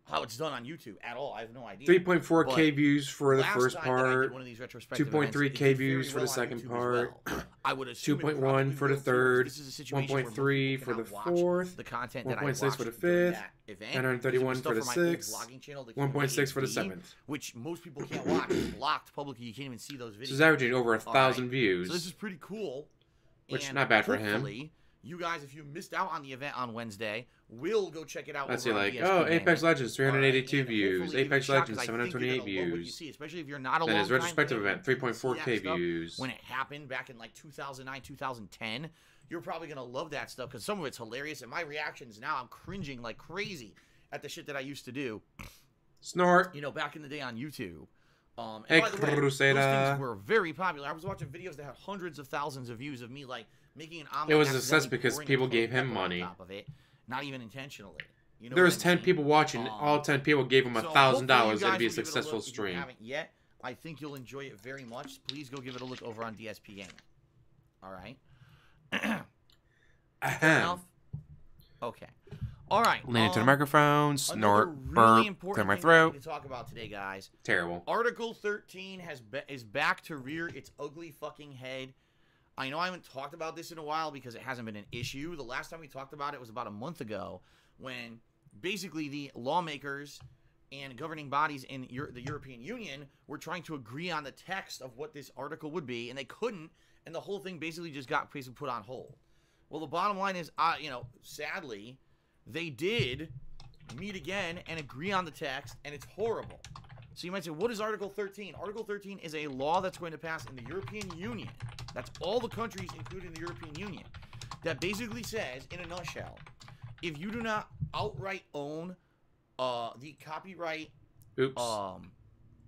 how it's done on YouTube at all. I have no idea. 3.4K views for the Last first time that I part. did one of these retrospective 2.3K events, views it did for the very well on second YouTube as part. well. I would assume 2.1 for the third. 1.3 1.3 for the fourth. The content that I 1.6 watched for the during fifth. that event. 931 Because it for the was stuff from my old sixth. vlogging channel, the 1.6 for the HD, seventh. which most people can't watch. It's blocked publicly. You can't even see those videos. So it's averaging over 1,000 Alright. views. So this is pretty cool. Which, And not bad for him. hopefully, you guys, if you missed out on the event on Wednesday, will go check it out. Let's over see, on like, DSP oh, Gaming. Apex Legends, 382 Alright, and views. hopefully give it a Apex shot, Legends, 'cause I think you're 728 gonna love what you views. see, especially if you're not a Then his long-time retrospective fan, event, 3.4K see that stuff views. When it happened back in like 2009, 2010, you're probably going to love that stuff because some of it's hilarious. And my reactions now, I'm cringing like crazy at the shit that I used to do, Snort. you know, back in the day on YouTube. And Hey, by the way, those Crusader. things were very popular. I was watching videos that had hundreds of thousands of views of me like making an omelet. It was a accidentally success because pouring a people cold gave him pepper on money. top of it, not even intentionally. You know There what was I 10 mean? people watching. All 10 people gave him So $1,000. hopefully you It'd guys be a will give it successful look. If you stream. haven't yet, I think you'll enjoy it very much. Please go give it a look over on DSP Gaming. All right. Ahem. Enough? Okay. All right. Lean into the microphone, Another snort, really burp, important clear my thing that I throat. need to talk about today, guys. Terrible. Article 13 is back to rear its ugly fucking head. I know I haven't talked about this in a while because it hasn't been an issue. The last time we talked about it was about a month ago when basically the lawmakers and governing bodies in the European Union were trying to agree on the text of what this article would be, and they couldn't, and the whole thing basically just got put on hold. Well, the bottom line is, sadly, they did meet again and agree on the text, and it's horrible. So you might say, what is Article 13? Article 13 is a law that's going to pass in the European Union. That's all the countries included in the European Union. That basically says, in a nutshell, if you do not outright own the copyright Oops.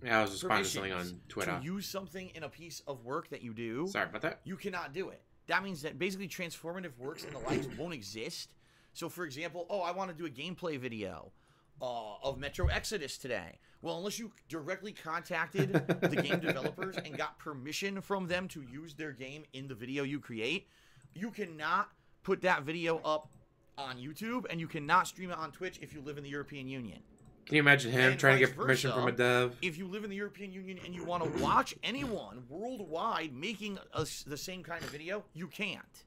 Yeah, I was responding to something permissions on Twitter. to use something in a piece of work that you do, Sorry about that. you cannot do it. That means that basically transformative works and the likes won't exist. So, for example, I want to do a gameplay video of Metro Exodus today. Well, unless you directly contacted the game developers and got permission from them to use their game in the video you create, you cannot put that video up on YouTube, and you cannot stream it on Twitch if you live in the European Union. Can you imagine him And trying to vice get permission versa, from a dev? If you live in the European Union and you want to watch anyone worldwide making the same kind of video, you can't.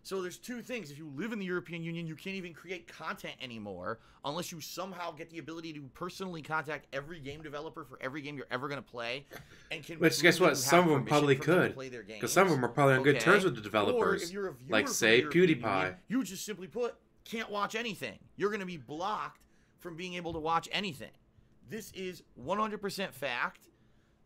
So there's two things. If you live in the European Union, you can't even create content anymore unless you somehow get the ability to personally contact every game developer for every game you're ever going to play. And can Which, guess what? Some of them probably could. Because some of them are probably on good terms with the Or developers. if you're a viewer Like, from say, the European PewDiePie. Union, you just simply put, can't watch anything. You're going to be blocked from being able to watch anything. This is 100% fact.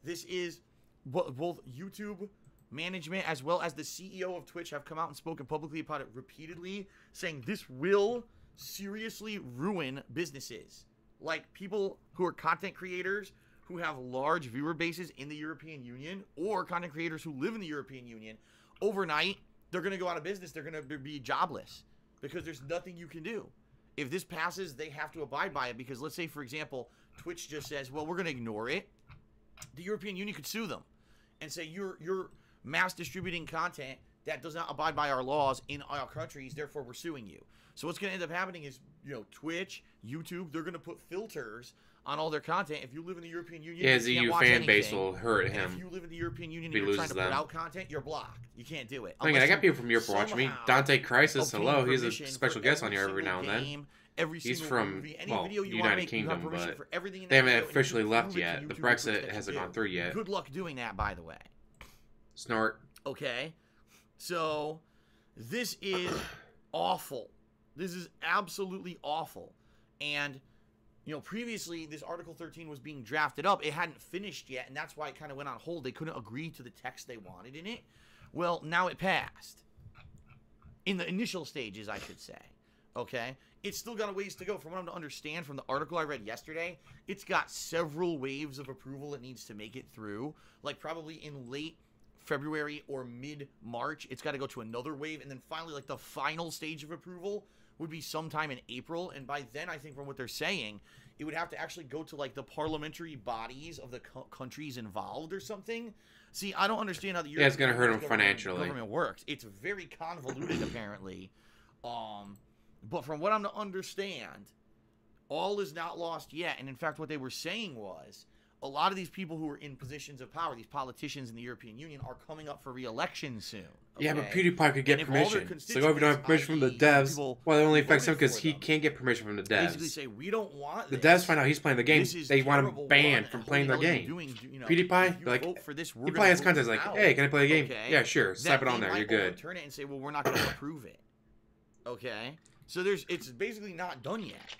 This is both YouTube management as well as the CEO of Twitch have come out and spoken publicly about it repeatedly, saying this will seriously ruin businesses. Like people who are content creators who have large viewer bases in the European Union, or content creators who live in the European Union, overnight, they're going to go out of business. They're going to be jobless because there's nothing you can do. If this passes, they have to abide by it because let's say, for example, Twitch just says, well, we're going to ignore it. The European Union could sue them and say, you're mass distributing content that does not abide by our laws in our countries, therefore we're suing you. So what's going to end up happening is, Twitch, YouTube, they're going to put filters on all their content. If you live in the European Union, Yeah, his you can't EU watch fan base anything. will hurt And him. if you live in the European Union If he and you're trying loses to put them. out content, you're blocked. You can't do it. I mean, I got people from Europe watching me. somehow Dante Crisis, obtain hello. He's a permission special for guest on here every single now and then. game, every He's single from, movie, any well, video you United want to make, Kingdom, you have permission but for everything in they that haven't video, and you officially can left prove it to yet. The YouTube and Twitch Brexit that you hasn't do. gone through yet. Good luck doing that, by the way. Snort. Okay? So, this is awful. This is absolutely awful. And, previously this Article 13 was being drafted up. It hadn't finished yet, and that's why it kind of went on hold. They couldn't agree to the text they wanted in it. Well, now it passed. In the initial stages, I should say. Okay? It's still got a ways to go. From what I'm to understand from the article I read yesterday, it's got several waves of approval it needs to make it through. Like probably in late February or mid-March. It's got to go to another wave, and then finally, like, the final stage of approval would be sometime in April, and by then, I think from what they're saying, it would have to actually go to, like, the parliamentary bodies of the countries involved or something. See, I don't understand how the it's going to hurt them financially. Government works. It's very convoluted, apparently. But from what I'm to understand, all is not lost yet, and in fact, what they were saying was, a lot of these people who are in positions of power, these politicians in the European Union, are coming up for re-election soon. Okay? Yeah, but PewDiePie could get permission. So if we don't have permission from the devs, well, it only affects him because he can't get permission from the devs. Basically say, we don't want the this. devs find out he's playing the game. They want him banned from playing their game. PewDiePie, like, for this, he probably has content like, hey, can I play a game? Okay? Yeah, sure. Slap it on there. You're good. Turn it and say, well, we're not going to approve it. Okay? So it's basically not done yet.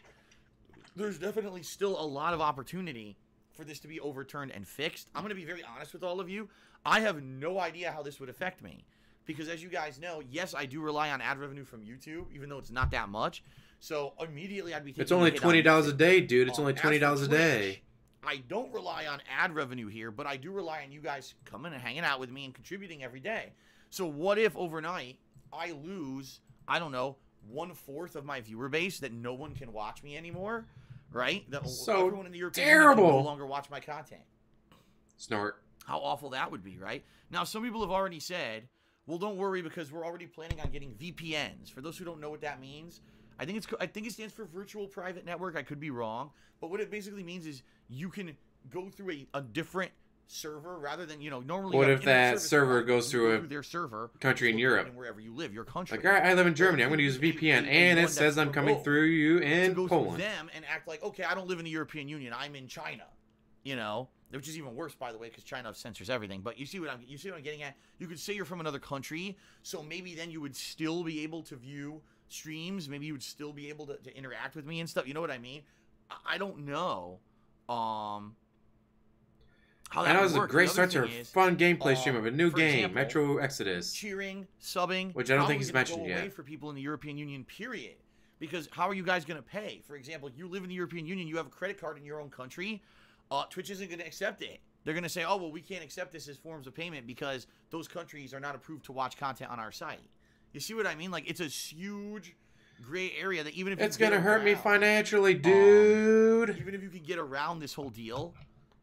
There's definitely still a lot of opportunity for this to be overturned and fixed. I'm going to be very honest with all of you. I have no idea how this would affect me. Because as you guys know, yes, I do rely on ad revenue from YouTube, even though it's not that much. So immediately I'd be taking It's only $20 a day, dude. It's only $20 a day. I don't rely on ad revenue here, but I do rely on you guys coming and hanging out with me and contributing every day. So what if overnight I lose, I don't know, 1/4 of my viewer base that no one can watch me anymore? Right? That so everyone in the European terrible. Union can no longer watch my content. Snort. How awful that would be, right? Now, some people have already said, well, don't worry because we're already planning on getting VPNs. For those who don't know what that means, I think it stands for Virtual Private Network. I could be wrong. But what it basically means is you can go through a different server rather than, normally. What if that server goes through their server country in Europe? Wherever you live, your country. Like, all right, I live in Germany. I'm going to use VPN, and it says I'm coming through you in Poland. Poland. Them and act like, okay, I don't live in the European Union. I'm in China. Which is even worse, by the way, because China censors everything. But you see what I'm getting at? You could say you're from another country, so maybe then you would still be able to view streams. Maybe you would still be able to interact with me and stuff. You know what I mean? I don't know. How that was a work. great The start other to a thing is, fun gameplay stream of a new for game, example, Metro Exodus. Cheering, subbing, which I don't think he's probably gonna mentioned go away yet. for people in the European Union, period. Because how are you guys going to pay? For example, you live in the European Union, you have a credit card in your own country. Twitch isn't going to accept it. They're going to say, oh, well, we can't accept this as forms of payment because those countries are not approved to watch content on our site. You see what I mean? Like, it's a huge gray area that even if it's going to hurt me financially, dude. Even if you can get around this whole deal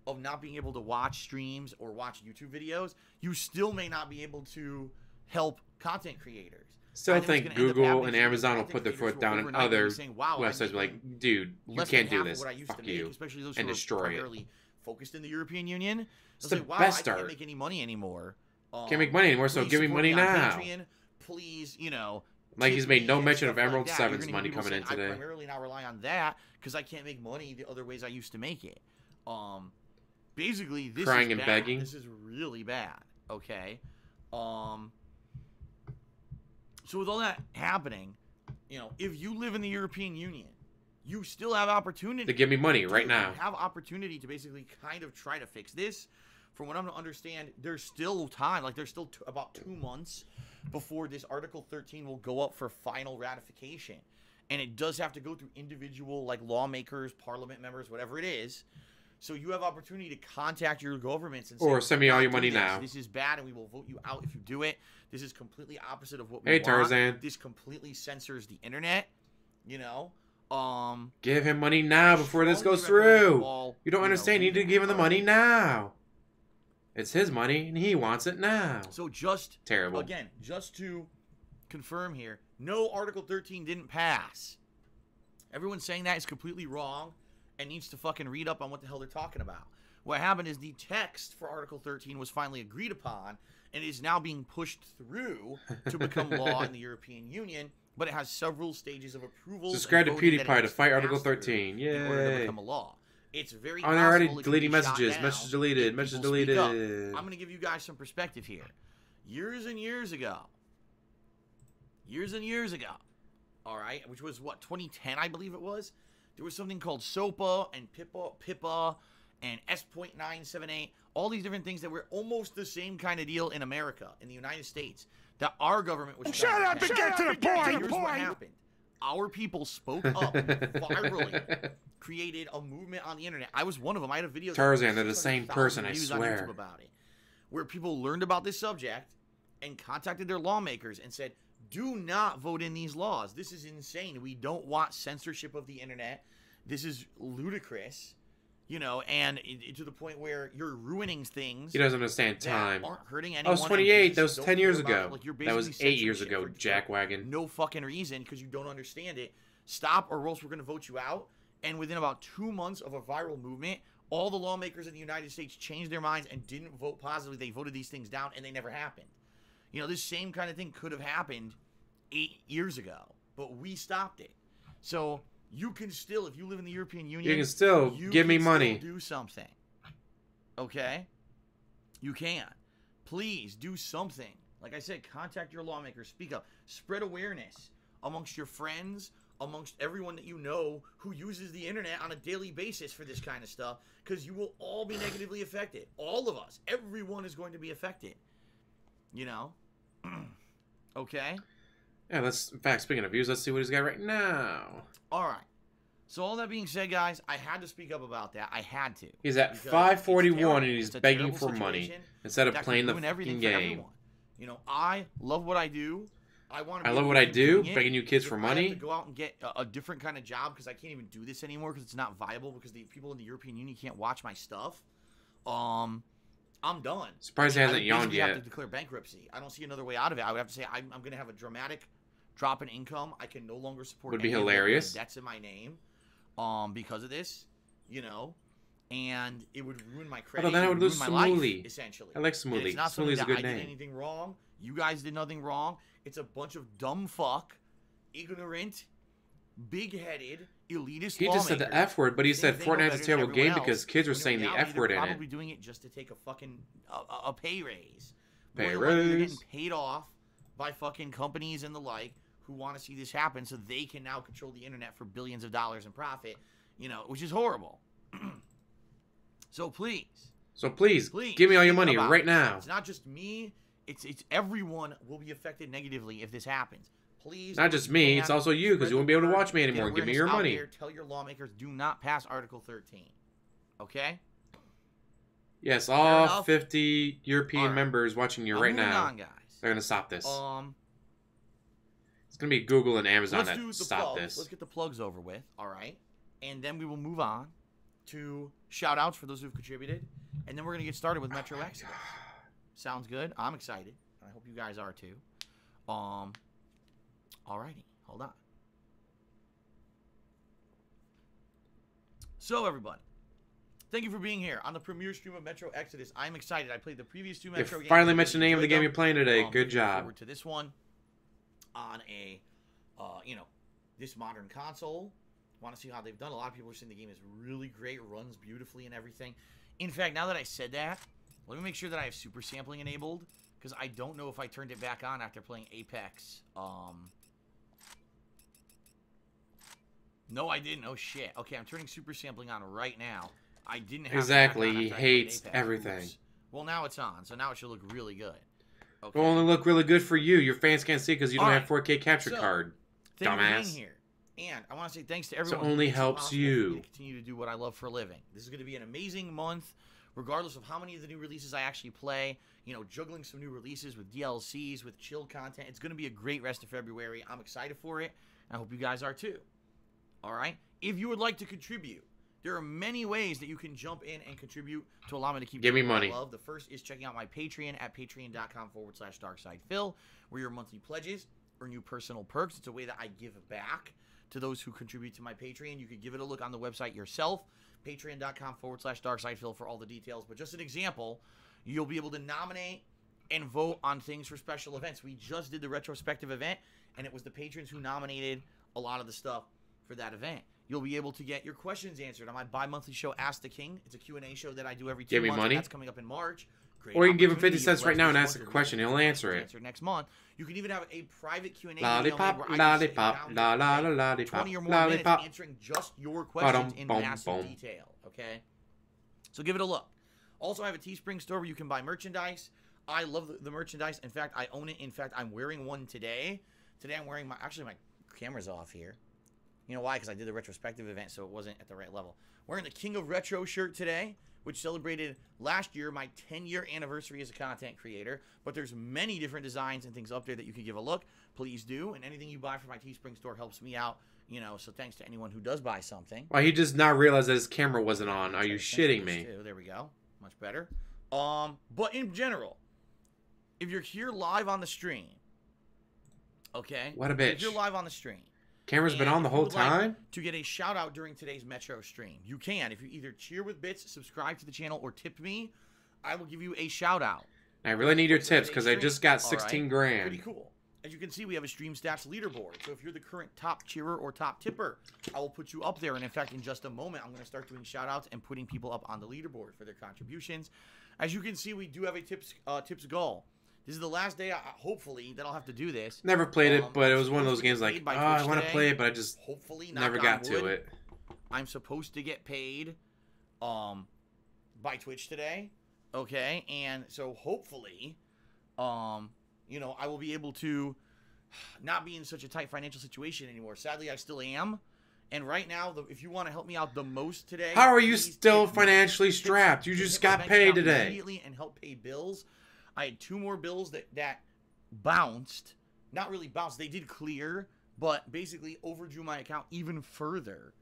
of not being able to watch streams or watch YouTube videos, you still may not be able to help content creators. Still think Google and Amazon will put their foot down and other websites like, dude, you can't do this. Fuck you. Especially those and who destroy are it. primarily focused in the European Union. It's the like, wow, best I start. can't make any money anymore. Can't make money anymore, so give me money now. Patreon. Please, Like he's made no mention of stuff Emerald like that. 7's money coming in I today. primarily now rely on that because I can't make money the other ways I used to make it. Basically, this Crying is and bad. begging. This is really bad. Okay. So with all that happening, if you live in the European Union, you still have opportunity To give me money right now. You have opportunity to basically kind of try to fix this. From what I'm to understand, there's still time. Like, there's still about 2 months before this Article 13 will go up for final ratification. And it does have to go through individual, like, lawmakers, parliament members, whatever it is. So you have opportunity to contact your governments and say, or send me all your money this. now. This is bad, and we will vote you out if you do it. This is completely opposite of what we Hey, want. Tarzan. This completely censors the internet. Give him money now before this goes through. You don't understand. You need to give him the money now. It's his money, and he wants it now. So just terrible. Again, just to confirm here, no Article 13 didn't pass. Everyone saying that is completely wrong and needs to fucking read up on what the hell they're talking about. What happened is the text for Article 13 was finally agreed upon and is now being pushed through to become law in the European Union, but it has several stages of approval. Subscribe to PewDiePie to fight Article 13. Yay. In order to become a law. It's very they're already possible it could deleting be shot messages. down Message deleted. if Message people speak up. deleted. I'm going to give you guys some perspective here. Years and years ago, all right, which was, 2010, I believe it was? There was something called SOPA and PIPA and S.978, all these different things that were almost the same kind of deal in America, in the United States, that our government was Shut trying up to and pass. get to the point! Here's what happened. Our people spoke up virally, created a movement on the internet. I was one of them. I had a video. Tarzan, they're the same person, I 600,000 views on swear. YouTube about it. where people learned about this subject and contacted their lawmakers and said, do not vote in these laws. This is insane. We don't want censorship of the internet. This is ludicrous, you know, and to the point where you're ruining things. He doesn't understand time. That aren't hurting anyone. I was 28. That was Don't 10 years care about ago. it. Like, you're That was basically 8 years censoring ago, shit for jackwagon. no fucking reason because you don't understand it. Stop or else we're going to vote you out. And within about 2 months of a viral movement, all the lawmakers in the United States changed their minds and didn't vote positively. They voted these things down, and they never happened. You know, this same kind of thing could have happened 8 years ago, but we stopped it. So you can still, if you live in the European Union, You can still give me money. Do something. Okay? You can. Please do something. Like I said, contact your lawmakers. Speak up. Spread awareness amongst your friends, amongst everyone that you know who uses the internet on a daily basis for this kind of stuff, because you will all be negatively affected. All of us. Everyone is going to be affected. You know? Okay? Yeah, let's, in fact, speaking of views, let's see what he's got right now. All right. So all that being said, guys, I had to speak up about that. I had to. He's at Because 541 and he's it's a begging terrible for money situation instead of that could playing the ruin everything fucking for game. everyone. You know, I love what I do. I want to. I love what I do, begging you kids for I money. have to go out and get a different kind of job because I can't even do this anymore because it's not viable because the people in the European Union can't watch my stuff. I'm done. Surprised he hasn't I yawned basically yet. have to declare bankruptcy. I don't see another way out of it. I would have to say I'm going to have a dramatic drop in income. I can no longer support. Would be any of the hilarious. debts in my name, because of this, you know, and it would ruin my credit. Although then I would it lose ruin my life, Smoothie. essentially. I like And Smoothie. it's not Smoothie's a something good that I name. did anything wrong. You guys did nothing wrong. It's a bunch of dumb fuck, ignorant, big-headed, elitist. He just said the lawmakers F word, but he think said they know Fortnite's a better terrible than game everyone because else, kids were when in saying the reality, F word they're in probably it. doing it just to take a fucking a pay raise. Pay More than likely, they're raise. getting paid off by fucking companies and the like who want to see this happen so they can now control the internet for billions of dollars in profit, you know, which is horrible. So please, Please, give me all your think money about right it. now. It's not just me. It's everyone will be affected negatively if this happens. Please. Not do just what me, can. it's also you, 'cause Spread you won't the be able to word. watch me Get anymore. Give me awareness your out money. there. Tell your lawmakers, do not pass Article 13. Okay? Yes, Fair all enough. 50 European All right. members watching you right Moving now. on, guys. They're gonna stop this. Um, It's gonna be Google and Amazon let's that do the stop plugs. this. Let's get the plugs over with. All right, and then we will move on to shout outs for those who've contributed, and then we're gonna get started with Metro Exodus. Sounds good. I'm excited. I hope you guys are too. Alrighty, hold on. So everybody, thank you for being here on the premiere stream of Metro Exodus. I'm excited. I played the previous two You Metro games. finally mentioned the name of the Enjoyed game them. you're playing today. Good Looking job. forward to this one on a, this modern console. Want to see how they've done. A lot of people are saying the game is really great, runs beautifully and everything. In fact, now that I said that, let me make sure that I have super sampling enabled because I don't know if I turned it back on after playing Apex. No, I didn't. Oh shit. Okay, I'm turning super sampling on right now. I didn't have Exactly, it back on he after I played hates Apex. everything. Oops. Well, now it's on, so now it should look really good. It Okay. will only look really good for you. Your fans can't see because you don't All have 4K capture So, card. Thank you for Dumbass. being here. And I want to say thanks to everyone. only who makes it helps possible for you. me to continue to do what I love for a living. This is going to be an amazing month, regardless of how many of the new releases I actually play. You know, juggling some new releases with DLCs, with chill content. It's going to be a great rest of February. I'm excited for it. I hope you guys are too. All right? If you would like to contribute, there are many ways that you can jump in and contribute to allow me to keep Give me doing what money. I love. The first is checking out my Patreon at patreon.com/darksidephil, where your monthly pledges earn you personal perks. It's a way that I give back to those who contribute to my Patreon. You could give it a look on the website yourself, patreon.com/darksidephil for all the details. But just an example, you'll be able to nominate and vote on things for special events. We just did the retrospective event, and it was the patrons who nominated a lot of the stuff for that event. You'll be able to get your questions answered on my bi-monthly show, Ask the King. It's a Q&A show that I do every 2 Give me months. money. And that's coming up in March. Great Or you can give him opportunity 50 cents if right now and Leslie ask a wants to question. read He'll it, answer it. answer next month. You can even have a private Q&A video Lollipop, where I can sit lollipop, down la la la and lollipop, 20 or more lollipop. minutes answering just your questions in Ba-dum, massive bum, bum. detail. Okay? So give it a look. Also, I have a Teespring store where you can buy merchandise. I love the merchandise. In fact, I own it. In fact, I'm wearing one today. Today I'm wearing my camera's off here. You know why? Because I did the retrospective event, so it wasn't at the right level. Wearing the King of Retro shirt today, which celebrated last year my 10-year anniversary as a content creator. But there's many different designs and things up there that you can give a look. Please do. And anything you buy from my Teespring store helps me out. You know, so thanks to anyone who does buy something. Well, he does not realize that his camera wasn't on. Are you shitting me? There we go. Much better. But in general, if you're here live on the stream, okay? What a bitch. If you're live on the stream. Camera's been on the whole time? To get a shout out during today's Metro stream, you can. If you either cheer with bits, subscribe to the channel, or tip me, I will give you a shout out. I really need your tips because I just got 16 grand. Pretty cool. As you can see, we have a stream stats leaderboard. So if you're the current top cheerer or top tipper, I will put you up there. And in fact, in just a moment, I'm going to start doing shout outs and putting people up on the leaderboard for their contributions. As you can see, we do have a tips goal. This is the last day, hopefully, that I'll have to do this. Never played it, but it was one of those games like, oh, I want to play it, but I just hopefully never got to it. I'm supposed to get paid by Twitch today, okay? And so hopefully, you know, I will be able to not be in such a tight financial situation anymore. Sadly, I still am. And right now, if you want to help me out the most today... How are you still financially strapped? You just got paid today. Immediately and help pay bills. I had 2 more bills that bounced. Not really bounced. They did clear, but basically overdrew my account even further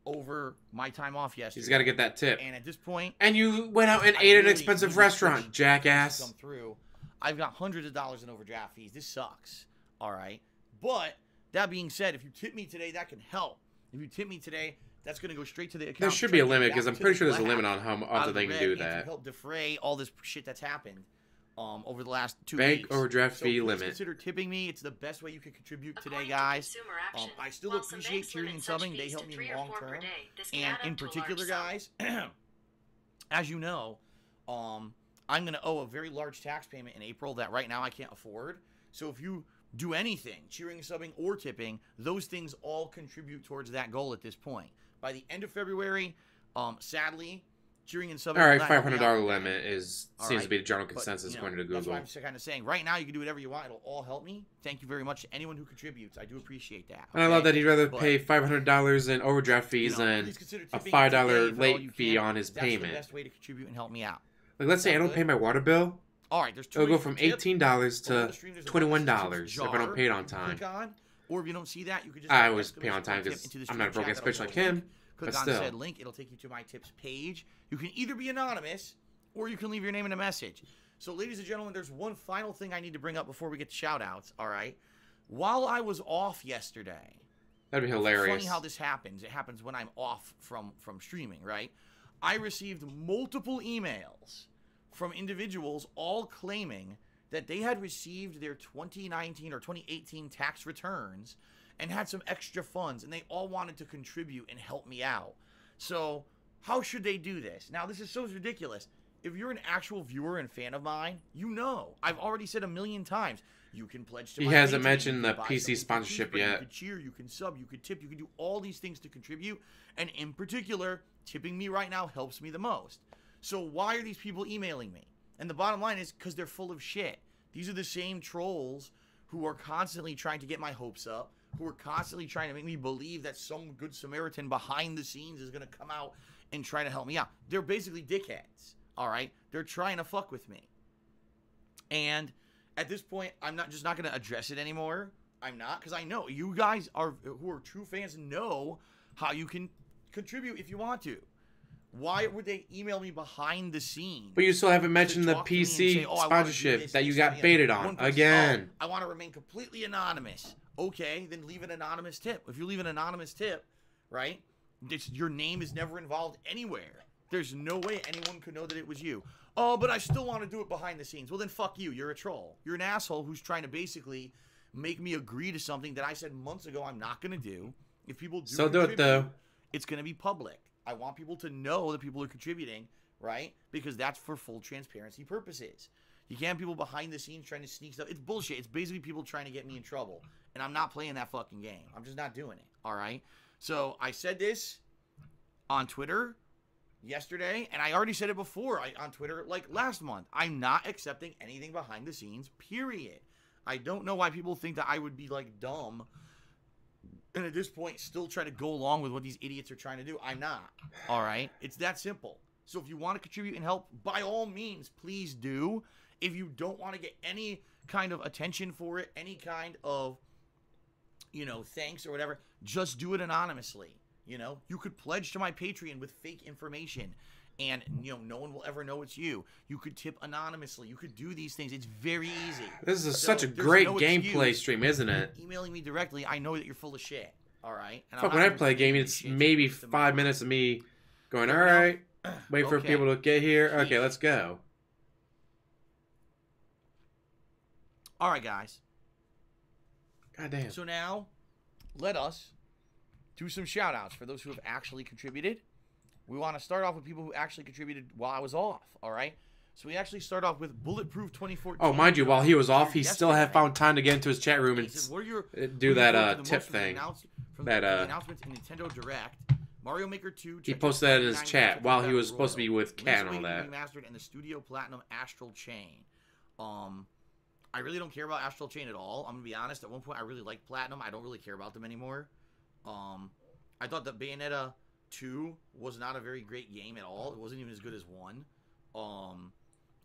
over my time off yesterday. He's got to get that tip. And at this point... And you went out and ate at an expensive restaurant, jackass. Come through. I've got hundreds of dollars in overdraft fees. This sucks. All right. But that being said, if you tip me today, that can help. If you tip me today, that's going to go straight to the account. There should be a limit because I'm pretty sure there's a limit on how often they can do that. To help defray all this shit that's happened over the last 2 Bank weeks. overdraft fee please limit. Consider tipping me. It's the best way you can contribute today, guys. I still appreciate cheering and subbing. They help me long term. And in particular, guys, as you know, I'm going to owe a very large tax payment in April that right now I can't afford. So if you do anything, cheering, subbing, or tipping, those things all contribute towards that goal at this point. By the end of February, sadly, cheering and subbing... All right, $500 limit seems to be the general consensus according to Google. That's what I'm kind of saying. Right now, you can do whatever you want. It'll all help me. Thank you very much to anyone who contributes. I do appreciate that. And I love that he'd rather pay $500 in overdraft fees than a $5 late fee on his payment. That's the best way to contribute and help me out. Like, let's say I don't pay my water bill. All right, there's 2 it'll go from $18 to $21 if I don't pay it on time. Or if you don't see that, you could just... I always pay on time because I'm not a broke ass bitch like him. Click on said link. It'll take you to my tips page. You can either be anonymous or you can leave your name in a message. So, ladies and gentlemen, there's one final thing I need to bring up before we get to shout-outs, all right? While I was off yesterday... That'd be hilarious. It's funny how this happens. It happens when I'm off from streaming, right? I received multiple emails from individuals all claiming that they had received their 2019 or 2018 tax returns and had some extra funds, and they all wanted to contribute and help me out. So how should they do this? Now, this is so ridiculous. If you're an actual viewer and fan of mine, you know. I've already said a million times, you can pledge to my He hasn't Patreon, mentioned the PC sponsorship yet. You can cheer, you can sub, you can tip, you can do all these things to contribute. And in particular, tipping me right now helps me the most. So why are these people emailing me? And the bottom line is because they're full of shit. These are the same trolls who are constantly trying to get my hopes up, who are constantly trying to make me believe that some good Samaritan behind the scenes is going to come out and try to help me out. They're basically dickheads, all right? They're trying to fuck with me. And at this point, I'm just not going to address it anymore. I'm not, because I know you guys who are true fans know how you can contribute if you want to. Why would they email me behind the scenes? But you still haven't mentioned the PC sponsorship that you got baited on again. I want to remain completely anonymous. Okay, then leave an anonymous tip. If you leave an anonymous tip, right, your name is never involved anywhere. There's no way anyone could know that it was you. Oh, but I still want to do it behind the scenes. Well, then fuck you. You're a troll. You're an asshole who's trying to basically make me agree to something that I said months ago I'm not going to do. If people do so do it, though. It's going to be public. I want people to know that people are contributing, right? Because that's for full transparency purposes. You can't have people behind the scenes trying to sneak stuff. It's bullshit. It's basically people trying to get me in trouble. And I'm not playing that fucking game. I'm just not doing it, all right? So I said this on Twitter yesterday, and I already said it before on Twitter like last month. I'm not accepting anything behind the scenes, period. I don't know why people think that I would be like dumb and at this point still try to go along with what these idiots are trying to do. I'm not. All right? It's that simple. So if you want to contribute and help, by all means, please do. If you don't want to get any kind of attention for it, any kind of, thanks or whatever, just do it anonymously. You could pledge to my Patreon with fake information, and no one will ever know it's you. You could tip anonymously. You could do these things. It's very easy. This is such a great gameplay stream, isn't it? Emailing me directly, I know that you're full of shit. All right. And Fuck, when I play a game, it's maybe 5 minutes of me going, all right, wait for people to get here. Okay, let's go. All right, guys. God damn. So now, let us do some shout-outs for those who have actually contributed. We want to start off with people who actually contributed while I was off, all right? So we actually start off with Bulletproof 2014. Oh, mind you, while he was off, he still had found time to get into his chat room and do that tip thing. That announcements in Nintendo Direct. Mario Maker 2. He posted that in his chat while he was supposed to be with Cat and all that. Remastered and the Studio Platinum Astral Chain. I really don't care about Astral Chain at all. I'm going to be honest. At one point, I really liked Platinum. I don't really care about them anymore. I thought that Bayonetta 2 was not a very great game at all. It wasn't even as good as 1.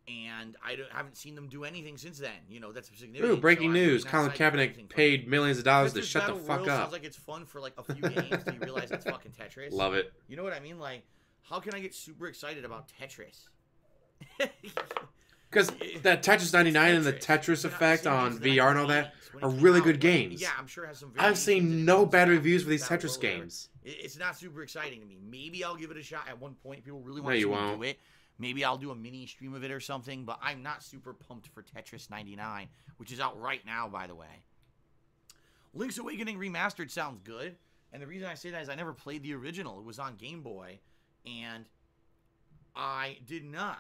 And I haven't seen them do anything since then. That's significant. Ooh, breaking news. Colin Kaepernick paid millions of dollars to shut the fuck up. Sounds like it's fun for like a few games until you realize it's fucking Tetris. Love it. You know what I mean? Like, how can I get super excited about Tetris? Because that Tetris 99 and the Tetris effect on VR and all that are really good games. Yeah, I'm sure it has some. I've seen no bad reviews for these Tetris games. It's not super exciting to me. Maybe I'll give it a shot at one point. People really want to see me do it. Maybe I'll do a mini stream of it or something. But I'm not super pumped for Tetris 99, which is out right now, by the way. Link's Awakening Remastered sounds good. And the reason I say that is I never played the original. It was on Game Boy. And I did not.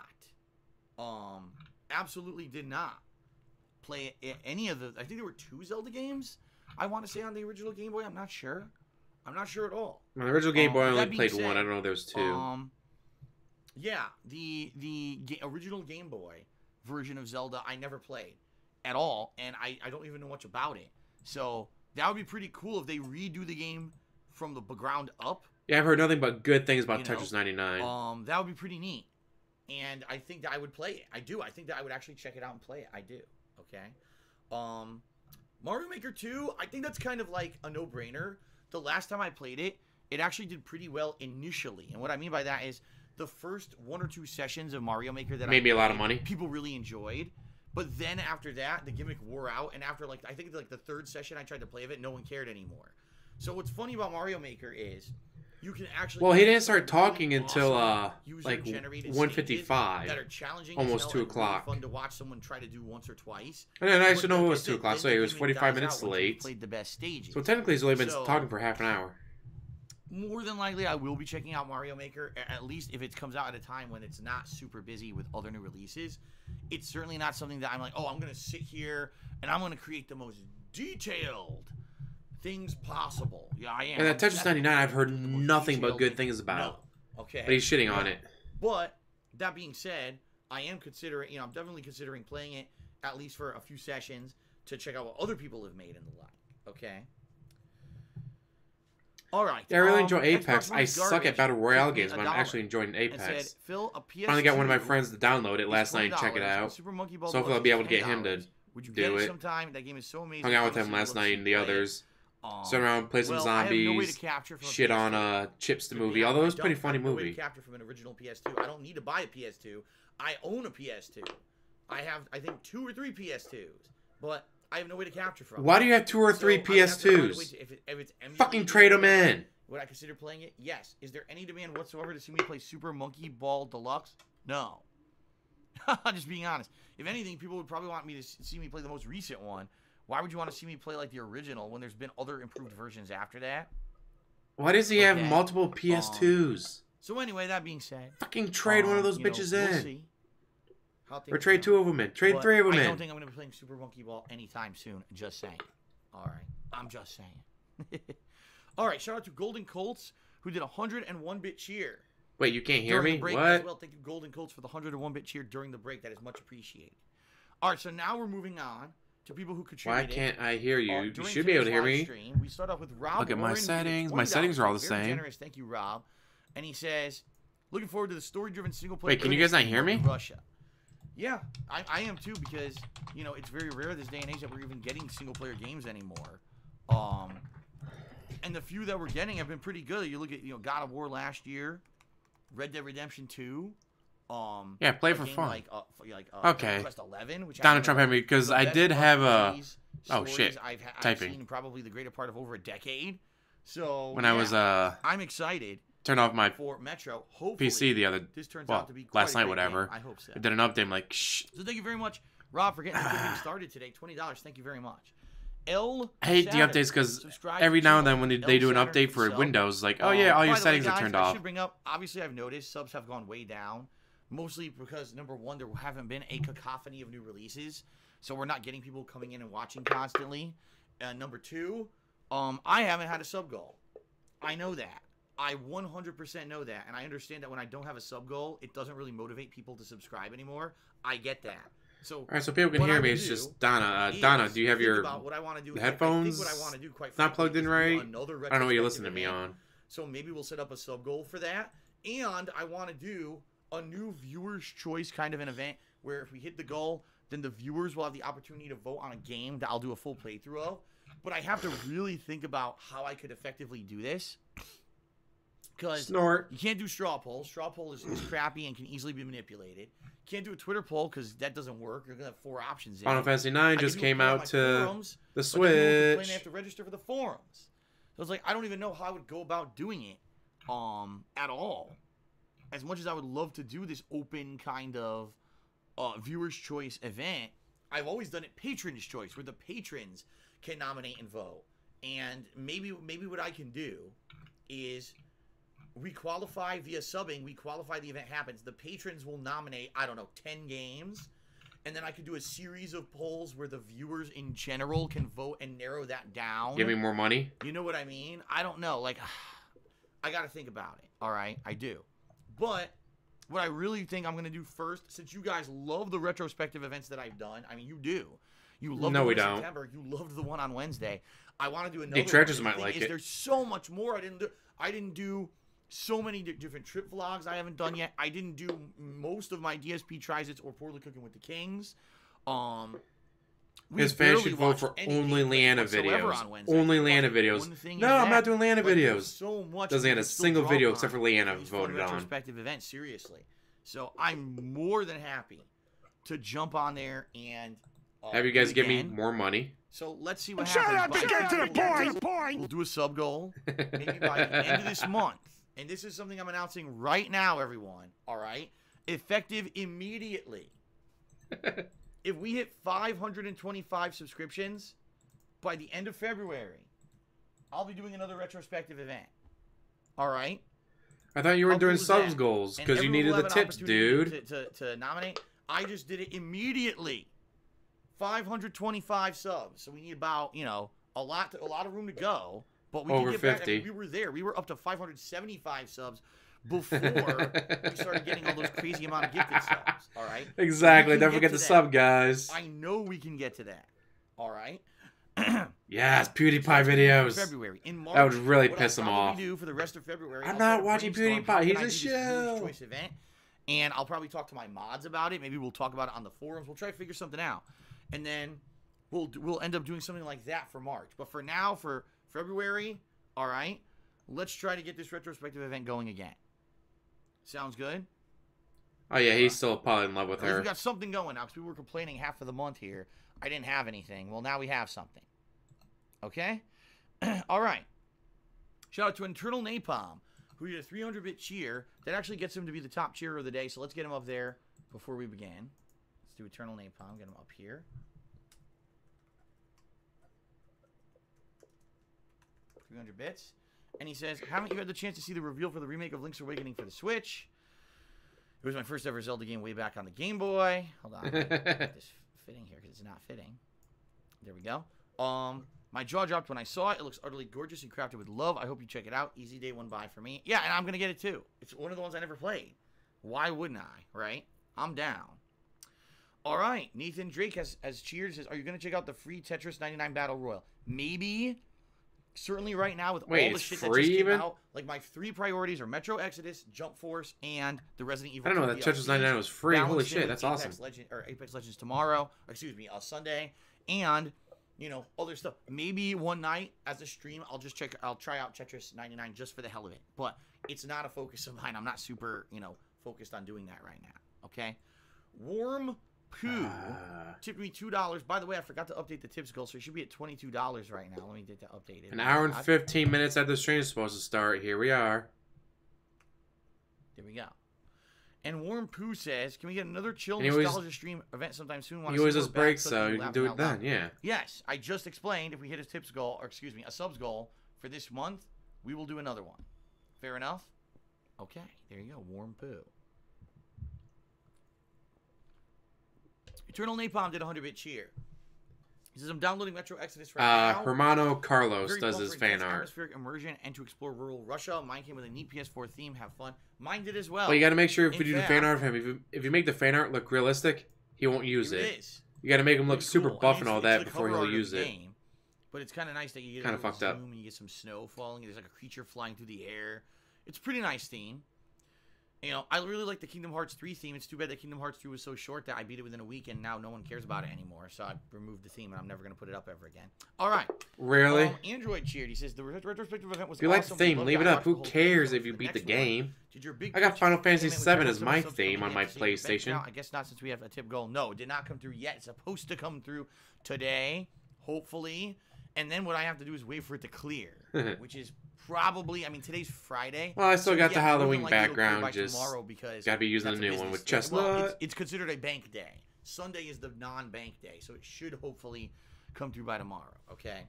Absolutely did not play any of the. I think there were 2 Zelda games. I want to say on the original Game Boy. I'm not sure. I'm not sure at all. On the original Game Boy, I only played 1. I don't know if there was 2. Yeah, the original Game Boy version of Zelda, I never played at all, and I don't even know much about it. So that would be pretty cool if they redo the game from the ground up. Yeah, I've heard nothing but good things about Tetris 99. That would be pretty neat. And I think that I would play it. I do. I think that I would actually check it out and play it. I do. Okay. Mario Maker 2, I think that's kind of like a no-brainer. The last time I played it, it actually did pretty well initially. And what I mean by that is the first 1 or 2 sessions of Mario Maker that made me a lot of money. People really enjoyed. But then after that, the gimmick wore out. And after, I think the 3rd session I tried to play of it, no one cared anymore. So what's funny about Mario Maker is you can actually... Well, he didn't start talking until, 1:55. That are challenging, almost 2 o'clock. Really fun to watch someone try to do once or twice. And then I should know it was 2 o'clock, so it was 45 minutes late. Played the best stages. So technically he's only been talking for half an hour. More than likely, I will be checking out Mario Maker, at least if it comes out at a time when it's not super busy with other new releases. It's certainly not something that I'm like, oh, I'm going to sit here and I'm going to create the most detailed things possible. Yeah, I am. And that Tetris 99, I've heard nothing but good things about. No. Okay. But he's shitting on it. But that being said, I am considering, I'm definitely considering playing it at least for a few sessions to check out what other people have made in the like. Okay. All right. Yeah, I really enjoy Apex. I suck at Battle Royale games, but I'm actually enjoying Apex. Said, Phil, a PS2 finally got one of my friends to download it last night and check it out. So hopefully I'll be able to get him to do it. Sometime? That game is so amazing. Hung out with him last night and the others. Sit around, play some zombies, shit on Chips the movie. Although it was a pretty funny movie. I have no way to capture from an original PS2. I don't need to buy a PS2. I own a PS2. I have, I think, 2 or 3 PS2s. But I have no way to capture from. Why do you have 2 or 3 PS2s? If it's fucking trade them in. Would I consider playing it? Yes. Is there any demand whatsoever to see me play Super Monkey Ball Deluxe? No. I'm just being honest. If anything, people would probably want me to see me play the most recent one. Why would you want to see me play like the original when there's been other improved versions after that? Why does he have multiple PS2s? So anyway, that being said, fucking trade one of those bitches in. We'll see. Or trade 2 of them in. Trade 3 of them in. I don't think I'm going to be playing Super Monkey Ball anytime soon. Just saying. All right. I'm just saying. All right. Shout out to Golden Colts, who did a 101-bit cheer. Wait, you can't hear me? What? Well, thank you, Golden Colts, for the 101-bit cheer during the break. That is much appreciated. All right. So now we're moving on to people who contributed. Why can't I hear you? You should be able to hear me. Stream. We start off with Rob. Look at my settings. My settings are all the same. Generous. Thank you, Rob. And he says, Looking forward to the story-driven single-player. Wait, can you guys not hear me? Russia. Yeah, I am too, because you know it's very rare this day and age that we're even getting single-player games anymore. And the few that we're getting have been pretty good. You look at God of War last year, Red Dead Redemption 2. Yeah, play for fun. Okay. Quest 11, which Donald Trump had me because I did have a. Oh shit! I've Typing. seen probably the greater part of over a decade. So when I was I'm excited. Turned off my for Metro. Hopefully, PC the other. This turns well, out to be quite last night, whatever. Game. I hope so. I did an update. I'm like, shh. So thank you very much, Rob, for getting started today. $20. Thank you very much. I hate the updates because every now and then when they do an update for Windows, like, oh yeah, all your settings are turned off. I should bring up. Obviously, I've noticed subs have gone way down, mostly because number one, there haven't been a cacophony of new releases, so we're not getting people coming in and watching constantly. And number two, I haven't had a sub goal. I know that. I 100% know that, and I understand that when I don't have a sub goal, it doesn't really motivate people to subscribe anymore. I get that. So, all right, so people can hear me. It's just Donna. Donna, do you have your headphones? What I want to do, quite not plugged in right? I don't know what you're listening to me on. So maybe we'll set up a sub goal for that, and I want to do a new viewers' choice kind of an event where if we hit the goal, then the viewers will have the opportunity to vote on a game that I'll do a full playthrough of. But I have to really think about how I could effectively do this. Because you can't do straw polls. Straw poll is crappy and can easily be manipulated. Can't do a Twitter poll because that doesn't work. You're going to have 4 options in. Final Fantasy 9 just came out to forums, the Switch. They have to register for the forums. So it's like, I don't even know how I would go about doing it at all. As much as I would love to do this open kind of viewer's choice event, I've always done it patron's choice, where the patrons can nominate and vote. And maybe what I can do is we qualify via subbing. We qualify, the event happens. The patrons will nominate, I don't know, 10 games. And then I could do a series of polls where the viewers in general can vote and narrow that down. Give me more money? You know what I mean? I don't know. Like, I got to think about it. All right? I do. But what I really think I'm going to do first, since you guys love the retrospective events that I've done. I mean, you do. You love the one in September. You loved the one on Wednesday. I want to do another one. Treasures might like it. There's so much more I didn't do so many different trip vlogs I haven't done yet. I didn't do most of my DSP tries-its or Poorly Cooking with the Kings. His fans should vote for only Leanna videos. Only Leanna videos. No, I'm not doing Leanna videos. So much doesn't get a single video except for Leanna voted on. Retrospective event, seriously. So I'm more than happy to jump on there and have you guys give me more money. So let's see what happens. Shut up to get to the point. We'll do a sub goal maybe by the end of this month. And this is something I'm announcing right now, everyone. All right? Effective immediately. If we hit 525 subscriptions by the end of February, I'll be doing another retrospective event. All right? I thought you were doing subs goals because you needed the tips, dude. To nominate. I just did it immediately. 525 subs. So we need about, a lot of room to go. But we over can get 50. Back. I mean, we were there. We were up to 575 subs before we started getting all those crazy amount of gifted subs. All right. Exactly. Don't forget the sub, guys. I know we can get to that. All right. Yes, PewDiePie videos. February. In March, that would really piss him off. Do for the rest of February. I'm not watching PewDiePie. He's a show. Choice event, and I'll probably talk to my mods about it. Maybe we'll talk about it on the forums. We'll try to figure something out, and then we'll end up doing something like that for March. But for now, for February, all right, let's try to get this retrospective event going again. Sounds good? Oh, yeah, he's still probably in love with her. We got something going now because we were complaining half of the month here. I didn't have anything. Well, now we have something. Okay? All right. Shout out to Internal Napalm, who did a 300-bit cheer. That actually gets him to be the top cheerer of the day, so let's get him up there before we begin. Let's do Eternal Napalm. Get him up here. 300 bits. And he says, haven't you had the chance to see the reveal for the remake of Link's Awakening for the Switch? It was my first ever Zelda game way back on the Game Boy. Hold on. Get this fitting here because it's not fitting. There we go. My jaw dropped when I saw it. It looks utterly gorgeous and crafted with love. I hope you check it out. Easy day one buy for me. Yeah, and I'm going to get it too. It's one of the ones I never played. Why wouldn't I, right? I'm down. All right. Nathan Drake has cheered. Says, are you going to check out the free Tetris 99 Battle Royale? Maybe. Certainly right now with Wait, all the it's shit that free just came even? out, like my 3 priorities are Metro Exodus, Jump Force, and the Resident Evil. I don't know 2 that Tetris DLCs, 99 was free. Holy balanced in shit, with that's Apex awesome. Apex Legends tomorrow, Sunday, and other stuff. Maybe one night as a stream, I'll try out Tetris 99 just for the hell of it. But it's not a focus of mine. I'm not super, focused on doing that right now. Okay. Warm Poo tipped me $2. By the way, I forgot to update the tips goal, so it should be at $22 right now. Let me get that updated. An hour and 15 minutes after the stream is supposed to start. Here we are. There we go. And Warm Poo says, can we get another chill And he always- nostalgia stream event sometime soon? He always does breaks, so you can do it then, yeah. Yes, I just explained if we hit a tips goal, or excuse me, a subs goal for this month, we will do another one. Fair enough? Okay, there you go. Warm Poo. Eternal Napalm did a 100-bit cheer. He says, I'm downloading Metro Exodus right now. Hermano Carlos Very does pumped his for fan intense art. atmospheric immersion and to explore rural Russia. Mine came with a neat PS4 theme. Have fun. Mine did as well. Well, you got to make sure if In you do the fact- fan art of him, if you make the fan art look realistic, he won't use Here it. it is. You got to make him look Pretty super cool. buff And and all it's that the before cover he'll art of use the it. game, but it's kind of nice that you get Kinda a little fucked up. zoom and you get some snow falling. There's like a creature flying through the air. It's a pretty nice theme. I really like the Kingdom Hearts 3 theme. It's too bad that Kingdom Hearts 3 was so short that I beat it within a week, and now no one cares about it anymore. So I removed the theme, and I'm never going to put it up ever again. All right. Really? Android cheered. He says, the retrospective event was If you like the awesome. theme, Love leave that. it I up. watched the Who whole thing. cares So if you for beat the next one, game? did your big I got Twitch Final Fantasy payment with VII several as my subs theme coming on in my to see your bank PlayStation. account? I guess not, since we have a tip goal. No, it did not come through yet. It's supposed to come through today, hopefully. And then what I have to do is wait for it to clear, which is probably, today's Friday. Well, I still got the more than Halloween likely it'll clear background, by just tomorrow because gotta be using that's the a new one business with day. Well, Chestnut. it's considered a bank day. Sunday is the non-bank day, so it should hopefully come through by tomorrow, okay?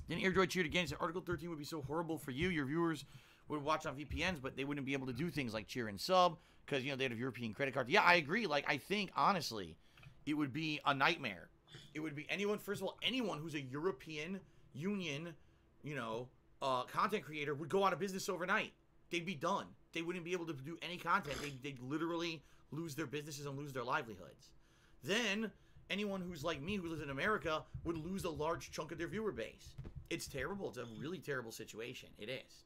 Then Airdroid cheered again. He said, Article 13 would be so horrible for you. Your viewers would watch on VPNs, but they wouldn't be able to do things like cheer and sub because, they'd have European credit cards. Yeah, I agree. I think, honestly, it would be a nightmare. It would be first of all, anyone who's a European Union, content creator would go out of business overnight. They'd be done. They wouldn't be able to do any content. They'd literally lose their businesses and lose their livelihoods. Then anyone who's like me, who lives in America, would lose a large chunk of their viewer base. It's terrible. It's a really terrible situation. It is.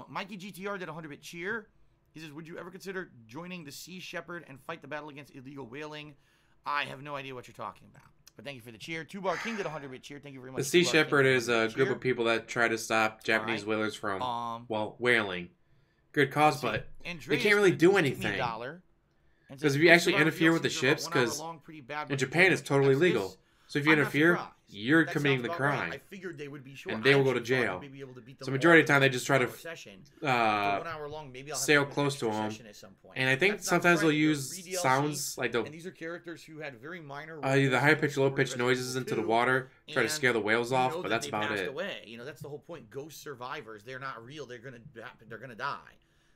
Mikey GTR did a 100-bit cheer. He says, would you ever consider joining the Sea Shepherd and fight the battle against illegal whaling? I have no idea what you're talking about. But thank you for the cheer. Two Bar King did a 100-bit cheer. Thank you very much. The Sea 2 Bar King Shepherd did is a 100-bit group cheer. of people that try to stop Japanese Alright. whalers from, whaling. Good cause, but they Andreas can't really do tipped me anything. $1 and 'Cause says, if you "Most actually of our interfere with the DLCs are about ships, 1 hour 'cause long, pretty bad, in but Japan it's totally Exodus, legal. So if you I'm not interfere, surprised. you're That committing sounds the about right. crime. I figured they would be short. And they I will go to actually thought jail. I'd be able to beat them So majority of the all time they just try to in a session. uh, 1 hour long, maybe I'll have sail to do an close to extra 'em. session at some point. And I think That's not sometimes they'll right. They're use free DLC, sounds like and these are characters who had very minor either high roles in pitched, the low story of pitched Resident noises Evil into the 2, water, try to and scare the whales you off, know but that that's they about passed it. Away. That's the whole point. Ghost survivors, they're not real. They're gonna die.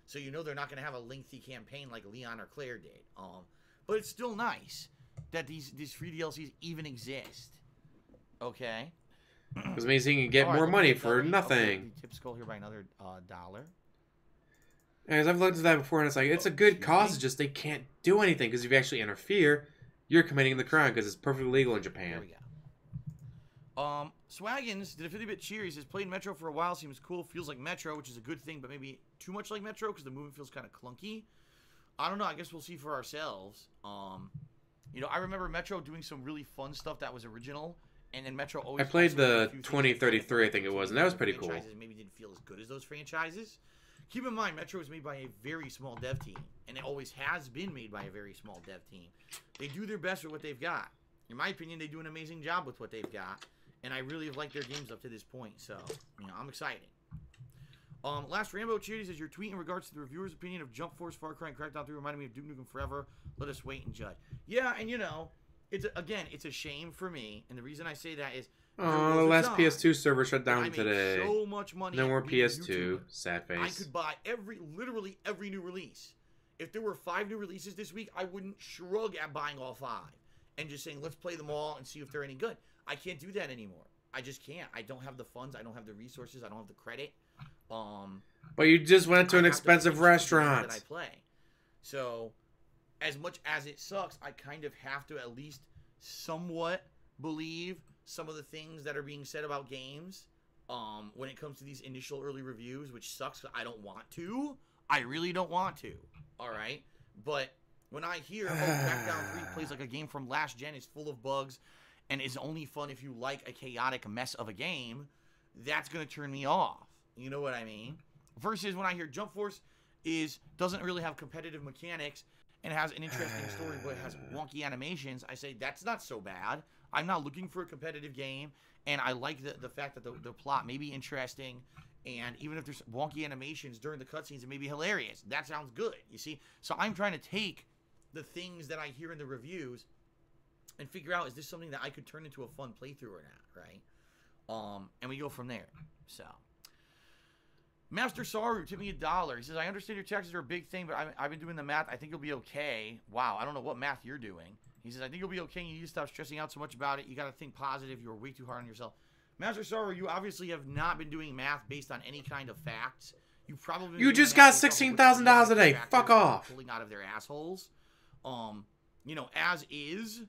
So they're not gonna have a lengthy campaign like Leon or Claire did. But it's still nice that these free DLCs even exist. Okay. Because it means he can get All right, more let me money get for the nothing. tip skull here by another $1. As I've looked at that before, and it's like, it's a good cause, it's just they can't do anything, because if you actually interfere, you're committing the crime, because it's perfectly legal in There Japan. we go. Swaggins did a 50-bit cheer. He says, played Metro for a while, seems cool, feels like Metro, which is a good thing, but maybe too much like Metro, because the movement feels kind of clunky. I don't know, I guess we'll see for ourselves. I remember Metro doing some really fun stuff that was original, and then Metro always... I played also did a the few things 2033, that I think it was, and that was pretty cool. franchises maybe didn't feel as good as those franchises. Keep in mind, Metro was made by a very small dev team, and it always has been made by a very small dev team. They do their best with what they've got. In my opinion, they do an amazing job with what they've got, and I really have liked their games up to this point, so, I'm excited. Last Rambo cheer, he says, your tweet in regards to the reviewer's opinion of Jump Force, Far Cry, and Crackdown 3 reminded me of Duke Nukem Forever. Let us wait and judge. Yeah, and it's a shame for me, and the reason I say that is... Oh, the last PS2 server shut down I made today. so much money. No more being a PS2. YouTuber. Sad I face. could buy literally every new release. If there were 5 new releases this week, I wouldn't shrug at buying all 5 and just saying, let's play them all and see if they're any good. I can't do that anymore. I just can't. I don't have the funds. I don't have the resources. I don't have the credit. But you just went to an I have to expensive finish the games restaurant. that I play. So, as much as it sucks, I kind of have to at least somewhat believe some of the things that are being said about games. when it comes to these initial early reviews, which sucks 'cause I don't want to. I really don't want to. All right? But when I hear, Crackdown 3 plays like a game from last gen, is full of bugs, and is only fun if you like a chaotic mess of a game, that's going to turn me off. You know what I mean? Versus when I hear Jump Force doesn't really have competitive mechanics and has an interesting story but has wonky animations, I say that's not so bad. I'm not looking for a competitive game, and I like the fact that the plot may be interesting, and even if there's wonky animations during the cutscenes, it may be hilarious. That sounds good, you see? So I'm trying to take the things that I hear in the reviews and figure out, is this something that I could turn into a fun playthrough or not, right? And we go from there. So Master Saru tipped me $1. He says, I understand your taxes are a big thing, but I've been doing the math. I think you'll be okay. Wow, I don't know what math you're doing. He says, I think you'll be okay. You need to stop stressing out so much about it. You got to think positive. You're way too hard on yourself. Master Saru, you obviously have not been doing math based on any kind of facts. You just got $16,000 a day. Fuck off. Pulling out of their assholes. You know, as is,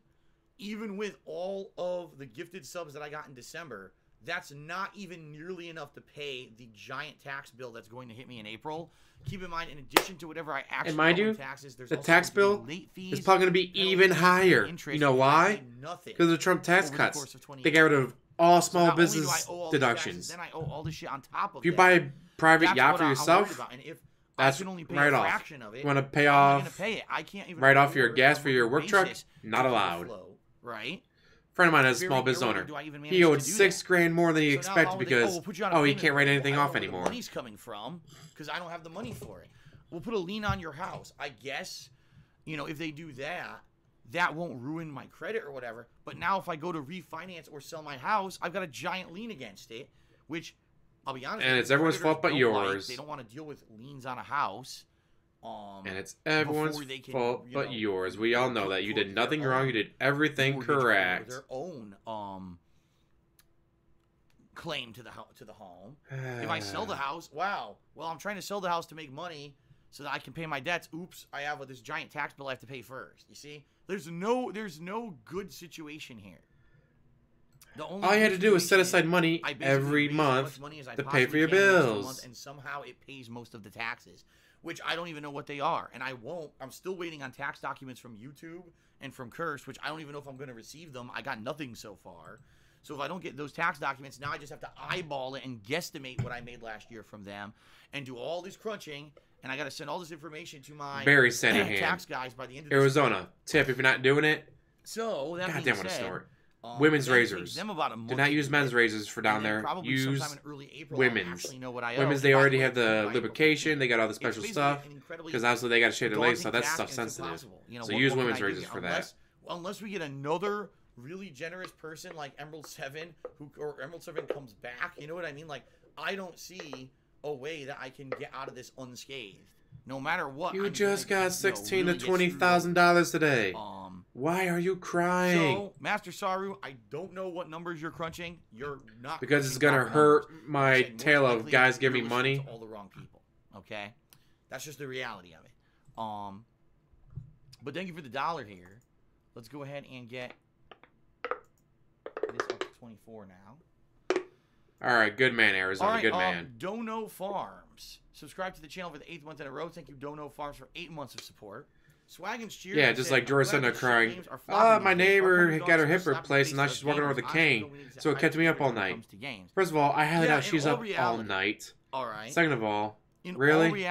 even with all of the gifted subs that I got in December, that's not even nearly enough to pay the giant tax bill that's going to hit me in April. Keep in mind, in addition to whatever I actually owe in taxes, there's the also tax bill late fees, is probably going to be even higher. You know why? Because of the Trump tax cuts. They got rid of all small business deductions. Then I owe all this shit on top of if you buy a private yacht for yourself, that's right off. You want to pay off right off your gas for your work truck? Not allowed. Right? Friend of mine has a small business owner. He owed $6,000 more than he expected because, he can't write anything off anymore. Where money's coming from, because I don't have the money for it. We'll put a lien on your house. I guess, if they do that, that won't ruin my credit or whatever. But now if I go to refinance or sell my house, I've got a giant lien against it, which, I'll be honest, and it's everyone's fault but yours. They don't want to deal with liens on a house. And it's everyone's fault but yours. We all know that you did nothing wrong. You did everything correct. Their own claim to the home. If I sell the house, wow. Well, I'm trying to sell the house to make money so that I can pay my debts. Oops, I have this giant tax bill I have to pay first. You see, there's no good situation here. All you had to do was set aside money every month to pay for your bills, and somehow it pays most of the taxes, which I don't even know what they are, and I won't. I'm still waiting on tax documents from YouTube and from Curse, which I don't even know if I'm going to receive them. I got nothing so far. So if I don't get those tax documents, now I just have to eyeball it and guesstimate what I made last year from them and do all this crunching, and I got to send all this information to my tax guys by the end of Arizona. Tip, if you're not doing it, so that goddamn what a snort. Women's razors. Do not use men's razors for down there. Use women's. Women's, they already have the lubrication. They got all the special stuff. Because obviously they got to shave their legs, so that's stuff sensitive. So use women's razors for that. Unless we get another really generous person like Emerald 7, or Emerald 7 comes back, you know what I mean? Like, I don't see a way that I can get out of this unscathed. No matter what. You just got $16,000 to $20,000 today. Why are you crying? So, Master Saru, I don't know what numbers you're crunching. You're not, because it's gonna hurt my tale of guys giving me money. All the wrong people. Okay, that's just the reality of it. But thank you for the $1 here. Let's go ahead and get this up to 24 now. All right, good man, Arizona. Good man. Dono Farms. Subscribe to the channel for the 8th month in a row. Thank you, Dono Farms, for 8 months of support. Swag and Cheer. Yeah, just like Jordan said, crying. My neighbor got her hip replaced, and now she's walking around with a cane, so it kept me up all night. First of all, I highly doubt she's up all night. All right. Second of all, really?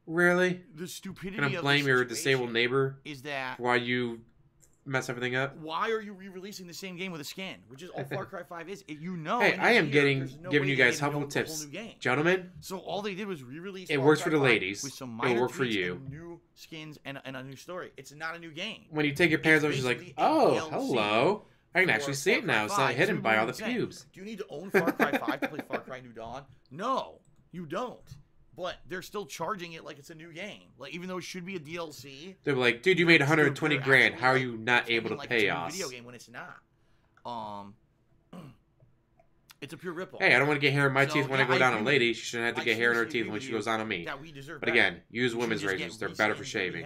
Really? The stupidity gonna blame your disabled neighbor is that why you mess everything up? Why are you re-releasing the same game with a skin, which is all Far Cry 5 is? Hey, I am giving you guys helpful tips, gentlemen. So all they did was re-release. It works for the ladies. With some it'll work for you. New skins and a new story. It's not a new game. When you take your pants off, she's like, "Oh, hello! I can actually see it now. It's not hidden by all the pubes." Do you need to own Far Cry 5 to play Far Cry New Dawn? No, you don't. But they're still charging it like it's a new game. Like, even though it should be a DLC. They're like, dude, you made 120 grand. How are you not able to pay us? Video game when it's not. It's a pure ripple. Hey, I don't want to get hair in my teeth when I go down on a lady. She shouldn't have to get hair in her teeth when she goes on me. But again, use women's razors. They're better for shaving.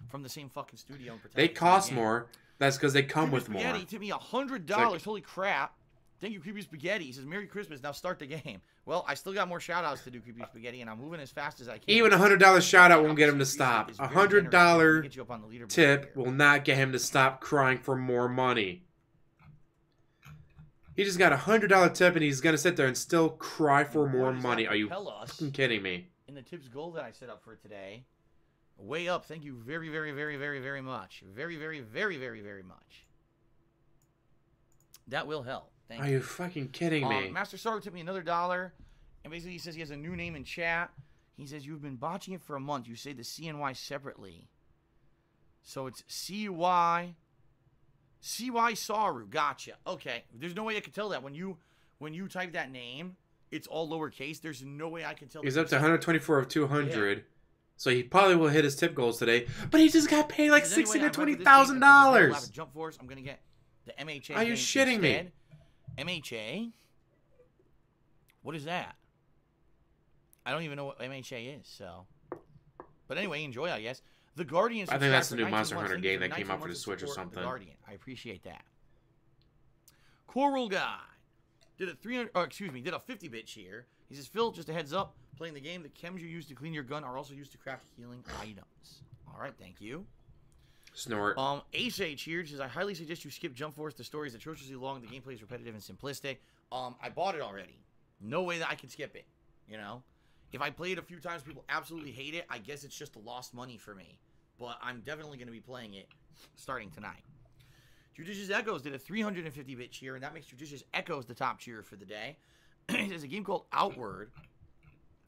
From the same fucking studio. They cost more. That's because they come with more. Spaghetti took me $100. Holy crap. Thank you, Creepy Spaghetti. He says, Merry Christmas. Now start the game. Well, I still got more shout-outs to do, Creepy Spaghetti, and I'm moving as fast as I can. Even $100 shout out won't get him to stop. $100 Get you up on the leaderboard tip here. will not get him to stop crying for more money. He just got a $100 tip and he's gonna sit there and still cry for more money. Are you fucking kidding me? In the tips goal that I set up for today, way up. Thank you very, very, very, very, very much. Very, very, very, very, very much. That will help. Thank you. Are you fucking kidding me? Master Sorrow tipped me another $1, and basically he says he has a new name in chat. He says, you've been botching it for a month. You say the C and Y separately. So it's CY Saru. Gotcha. Okay. There's no way I could tell that. When you type that name, it's all lowercase. There's no way I can tell. He's up to 124 of 200. Yeah. So he probably will hit his tip goals today. But he just got paid like $16,000 to $20,000. Jump Force. I'm going to get the MHA. Are you shitting me? MHA? What is that? I don't even know what MHA is, so. But anyway, enjoy, I guess. The Guardian. I think that's the new Monster Hunter game that came out for the Switch or something. The Guardian. I appreciate that. Coral Guy did a 50-bit cheer. He says, Phil, just a heads up, playing the game, the chems you use to clean your gun are also used to craft healing items. All right, thank you. Snort. Ace cheered. Says, I highly suggest you skip Jump Force. The story is atrociously long. The gameplay is repetitive and simplistic. I bought it already. No way that I can skip it. You know, if I play it a few times, people absolutely hate it. I guess it's just a lost money for me. But I'm definitely going to be playing it starting tonight. Judicious Echoes did a 350-bit cheer, and that makes Judicious Echoes the top cheer for the day. There's a game called Outward,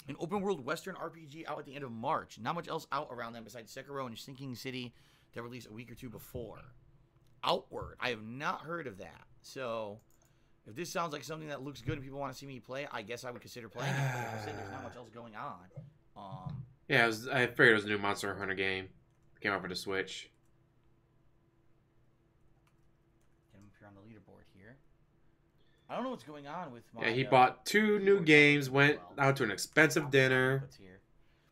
an open-world Western RPG out at the end of March. Not much else out around them besides Sekiro and Sinking City that released a week or two before. Outward. I have not heard of that. So, if this sounds like something that looks good and people want to see me play, I guess I would consider playing it. But like I said, there's not much else going on. Yeah, I figured it was a new Monster Hunter game. It came out for the Switch. Get him up here on the leaderboard here. I don't know what's going on with my... Yeah, he bought 2 new games, went out to an expensive dinner.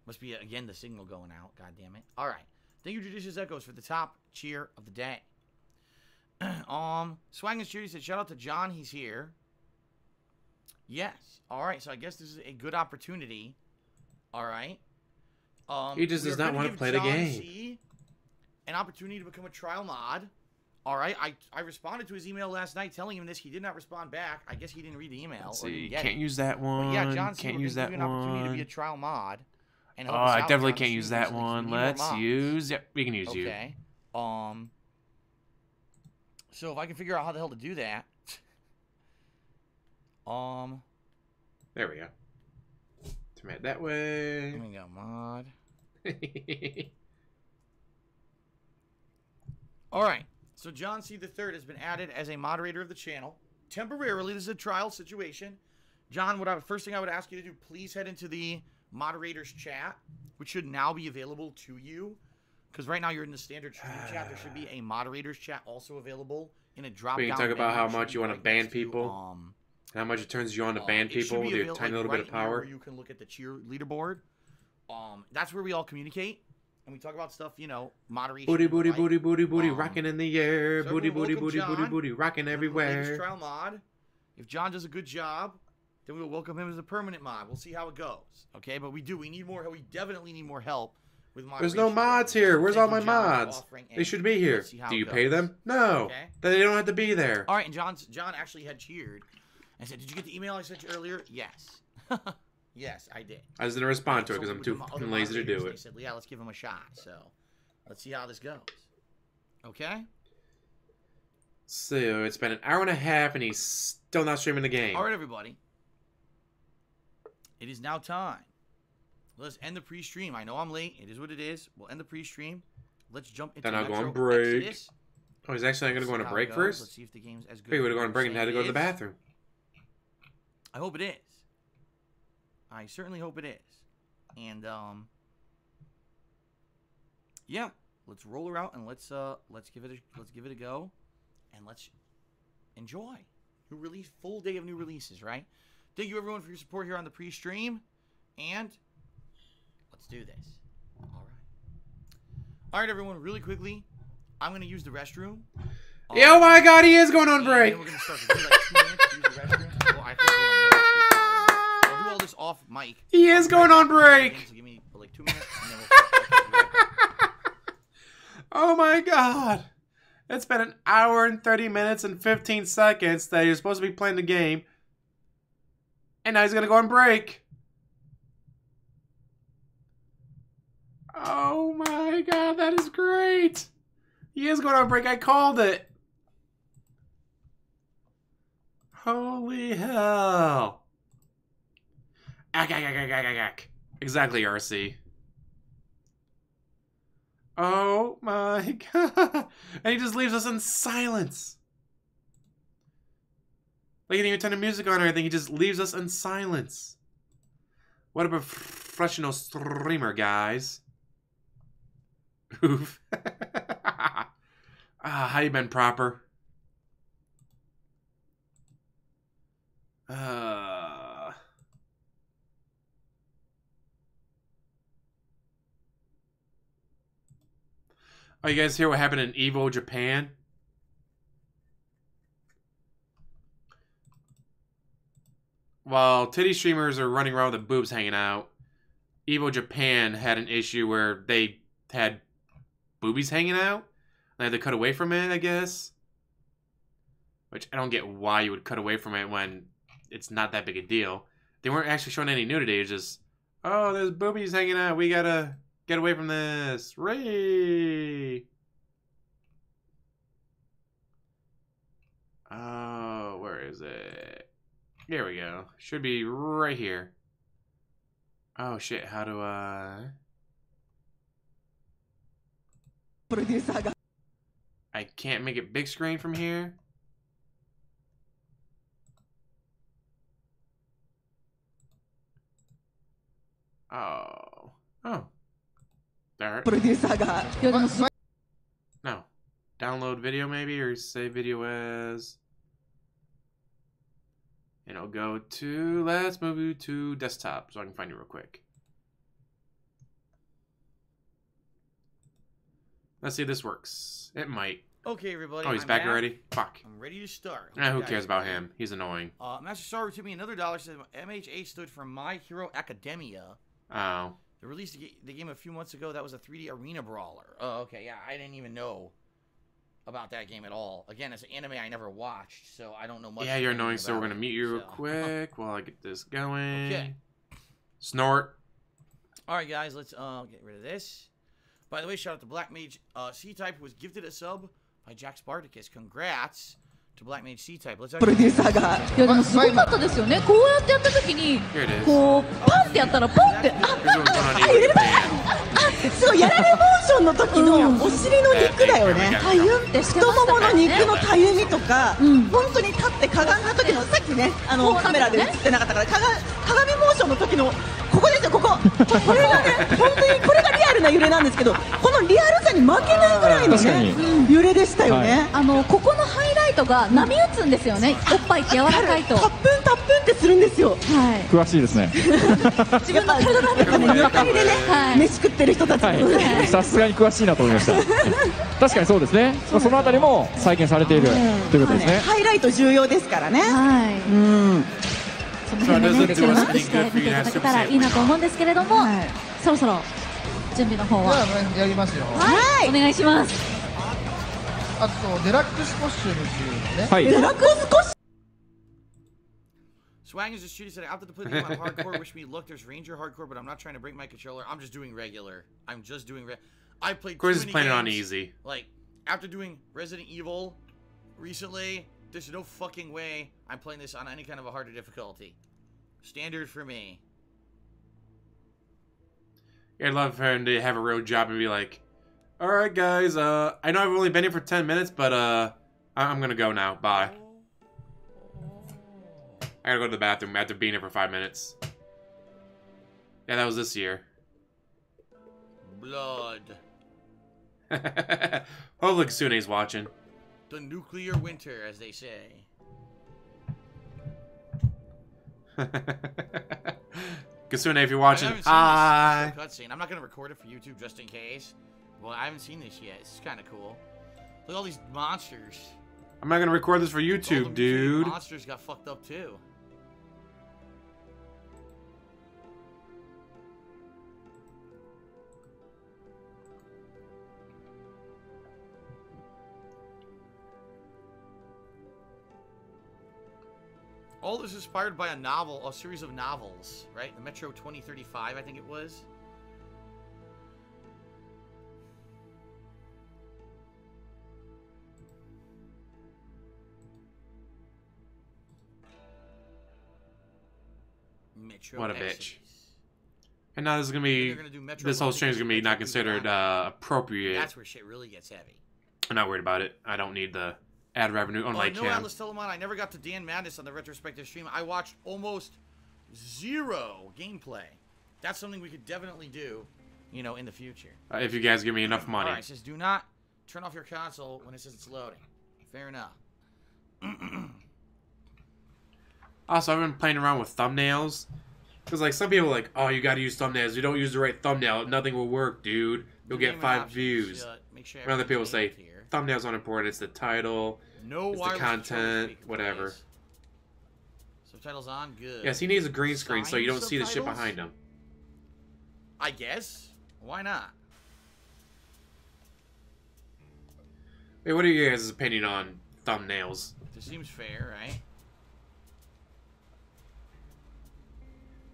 Must be, again, the signal going out. God damn it. All right. Thank you, Judicious Echoes, for the top cheer of the day. Swag and Cheery said, shout out to John. He's here. Yes. All right. So I guess this is a good opportunity. All right. He just does not want to play the game. An opportunity to become a trial mod. All right. I responded to his email last night telling him this. He did not respond back. I guess he didn't read the email. Let's see. Can't use that one. But yeah, John, can't use that one. An opportunity to be a trial mod. And I definitely can't use that one. Let's use. Yep, we can use you. Okay. So if I can figure out how the hell to do that. There we go. Turn it that way. There we go, mod. All right. So John C. III has been added as a moderator of the channel. Temporarily, this is a trial situation. John, first thing I would ask you to do, please head into the moderators chat, which should now be available to you. Because right now you're in the standard stream chat. There should be a moderators chat also available in a drop-down menu. We can talk about how much you want to ban people. How much it turns you on to ban people with your tiny little bit of power. Where you can look at the cheer leaderboard. That's where we all communicate. And we talk about stuff, you know, moderation. Booty, booty, booty, booty, booty, rocking in the air. So booty, booty, booty, booty, booty, rocking everywhere. Trial mod. If John does a good job, then we'll welcome him as a permanent mod. We'll see how it goes. Okay, but we need more. We definitely need more help with moderation. There's no mods here. Where's all my mods? They should be here. Do you pay them? No. Okay. They don't have to be there. All right, and John actually had cheered. I said, did you get the email I sent you earlier? Yes. Yes, I did. I just didn't respond to it because I'm too lazy to do it. They said, yeah, let's give him a shot. So, let's see how this goes. Okay? So, it's been an hour and a half and he's still not streaming the game. All right, everybody. It is now time. Let's end the pre-stream. I know I'm late. It is what it is. We'll end the pre-stream. Let's jump into then I'll go on break. Exodus. Oh, he's actually going to go on a break first? Let's see if the game's as good. He would have gone on break and had to go to the bathroom. I hope it is. I certainly hope it is. And yeah, let's roll her out and let's give it a go, and let's enjoy new release, full day of new releases. Right? Thank you everyone for your support here on the pre-stream, and let's do this. All right, everyone. Really quickly, I'm gonna use the restroom. Oh my god, he is going on break! And we're gonna start. Give me like 2 minutes to use the restroom. Well, I think I'll do all this off mic. He is going on break! So give me like 2 minutes, and then we'll. Oh my god! It's been an hour and 30 minutes and 15 seconds that you're supposed to be playing the game. And now he's gonna go on break. Oh my god, that is great! He is going on break, I called it! Holy hell! Exactly, RC. Oh my god! And he just leaves us in silence! Like he didn't even turn the music on or anything, he just leaves us in silence. What a professional streamer, guys. Oof. How you been, Proper? Oh, you guys hear what happened in Evo, Japan? While titty streamers are running around with their boobs hanging out, Evo, Japan had an issue where they had boobies hanging out. They had to cut away from it, I guess. Which I don't get why you would cut away from it when it's not that big a deal. They weren't actually showing any nudity. It's just, oh, there's boobies hanging out. We gotta get away from this. Ray! Oh, where is it? Here we go. Should be right here. Oh shit, how do I... I can't make it big screen from here. Oh. Oh. There. No. Download video maybe, or save video as... And I'll go to... Let's move to desktop so I can find you real quick. Let's see if this works. It might. Okay, everybody. Oh, he's back already? Fuck. I'm ready to start. Who cares about him? He's annoying. Master Star to me another $1 says MHA stood for My Hero Academia. Oh. They released the game a few months ago. That was a 3D arena brawler. Oh, okay. Yeah, I didn't even know about that game at all. Again, it's an anime I never watched, so I don't know much. Yeah, you're annoying, so we're going to mute you real quick while I get this going. Okay. Snort. All right, guys, let's get rid of this. By the way, shout out to Black Mage C-Type, who was gifted a sub by Jack Spartacus. Congrats to Black Mage C-Type. Let's プロデューサーがいやでもすごかったですよね。こうやってやった時にこうパンってやったらポンって入れるすごいやられモーションの時のお尻の肉だよね。たゆんって太ももの肉のたゆみとか、本当に立ってかがんだ時のさっきねカメラで映ってなかったから鏡モーションの時のここですよここ。これがね本当にこれがリアルな揺れなんですけど、このリアルさに負けないぐらいのね揺れでしたよね。ここのハイライトが波打つんですよね。おっぱいって柔らかいとタップンタップンってするんですよ。はい。詳しいですね。自分の体の中で肉体でね飯食ってる人たち。さすがに詳しいなと思いました。確かにそうですね。そのあたりも再現されているということですね。ハイライト重要ですからね。はい。その辺ね注目して見ていただけたらいいなと思うんですけれども、そろそろ準備の方はやりますよ。はい。お願いします。あとデラックスコスチュームっていうね。はい。デラックスコス。Swag is a shooter said after the play the game on hardcore. Wish me luck. There's Ranger hardcore, but I'm not trying to break my controller. I'm just doing regular. I'm just doing I played. Chris is playing it on easy. Like after doing Resident Evil recently, there's no fucking way I'm playing this on any kind of a harder difficulty. Standard for me. I'd love for him to have a real job and be like, "All right, guys. I know I've only been here for 10 minutes, but I'm gonna go now. Bye." I gotta go to the bathroom after being here for 5 minutes. Yeah, that was this year. Blood. Hopefully Kasune's watching. The nuclear winter, as they say. Kasune, if you're watching, hi. Cutscene. I'm not gonna record it for YouTube just in case. Well, I haven't seen this yet. It's kind of cool. Look at all these monsters. I'm not gonna record this for YouTube, dude. Monsters got fucked up too. All this is inspired by a series of novels, right? The Metro 2035, I think it was. Metro What a Exodus. bitch. And now this is gonna be, this whole stream is gonna be not considered appropriate. That's where shit really gets heavy. I'm not worried about it. I don't need the ad revenue, unlike no, Atlas Telemon, I never got to Dan Madness on the retrospective stream. I watched almost zero gameplay. That's something we could definitely do, you know, in the future. If you guys give me enough money. Alright, it says do not turn off your console when it says it's loading. Fair enough. Also, I've been playing around with thumbnails. Because, like, some people are like, oh, you gotta use thumbnails. You don't use the right thumbnail, nothing will work, dude. You'll get 5 views. And other people say, thumbnails aren't important. It's the title, it's the content, whatever. Subtitles on, good. Yes, he needs a green screen so you don't see the shit behind him. I guess. Why not? Hey, what are your guys' opinion on thumbnails? This seems fair, right?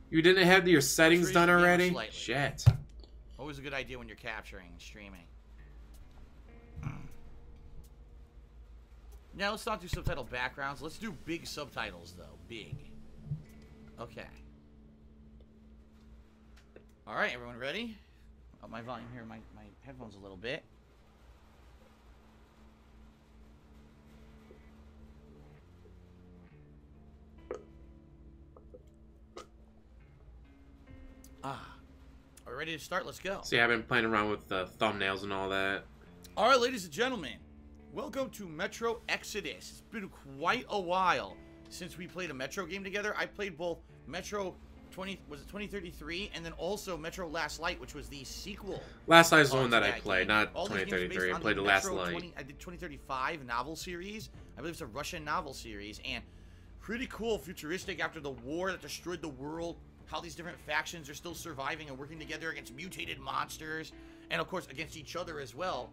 You didn't have your settings done already? Shit. Always a good idea when you're capturing and streaming. Now, let's not do subtitle backgrounds. Let's do big subtitles, though. Big. Okay. Alright, everyone ready? Up my volume here, my headphones a little bit. Are we ready to start? Let's go. See, I've been playing around with the thumbnails and all that. Alright, ladies and gentlemen. Welcome to Metro Exodus. It's been quite a while since we played a Metro game together. I played both Metro 2033 and then also Metro Last Light, which was the sequel. Last Light is the one that I played, not 2033. I played the Last Light. I did 2035 novel series. I believe it's a Russian novel series, and pretty cool, futuristic after the war that destroyed the world. How these different factions are still surviving and working together against mutated monsters, and of course against each other as well,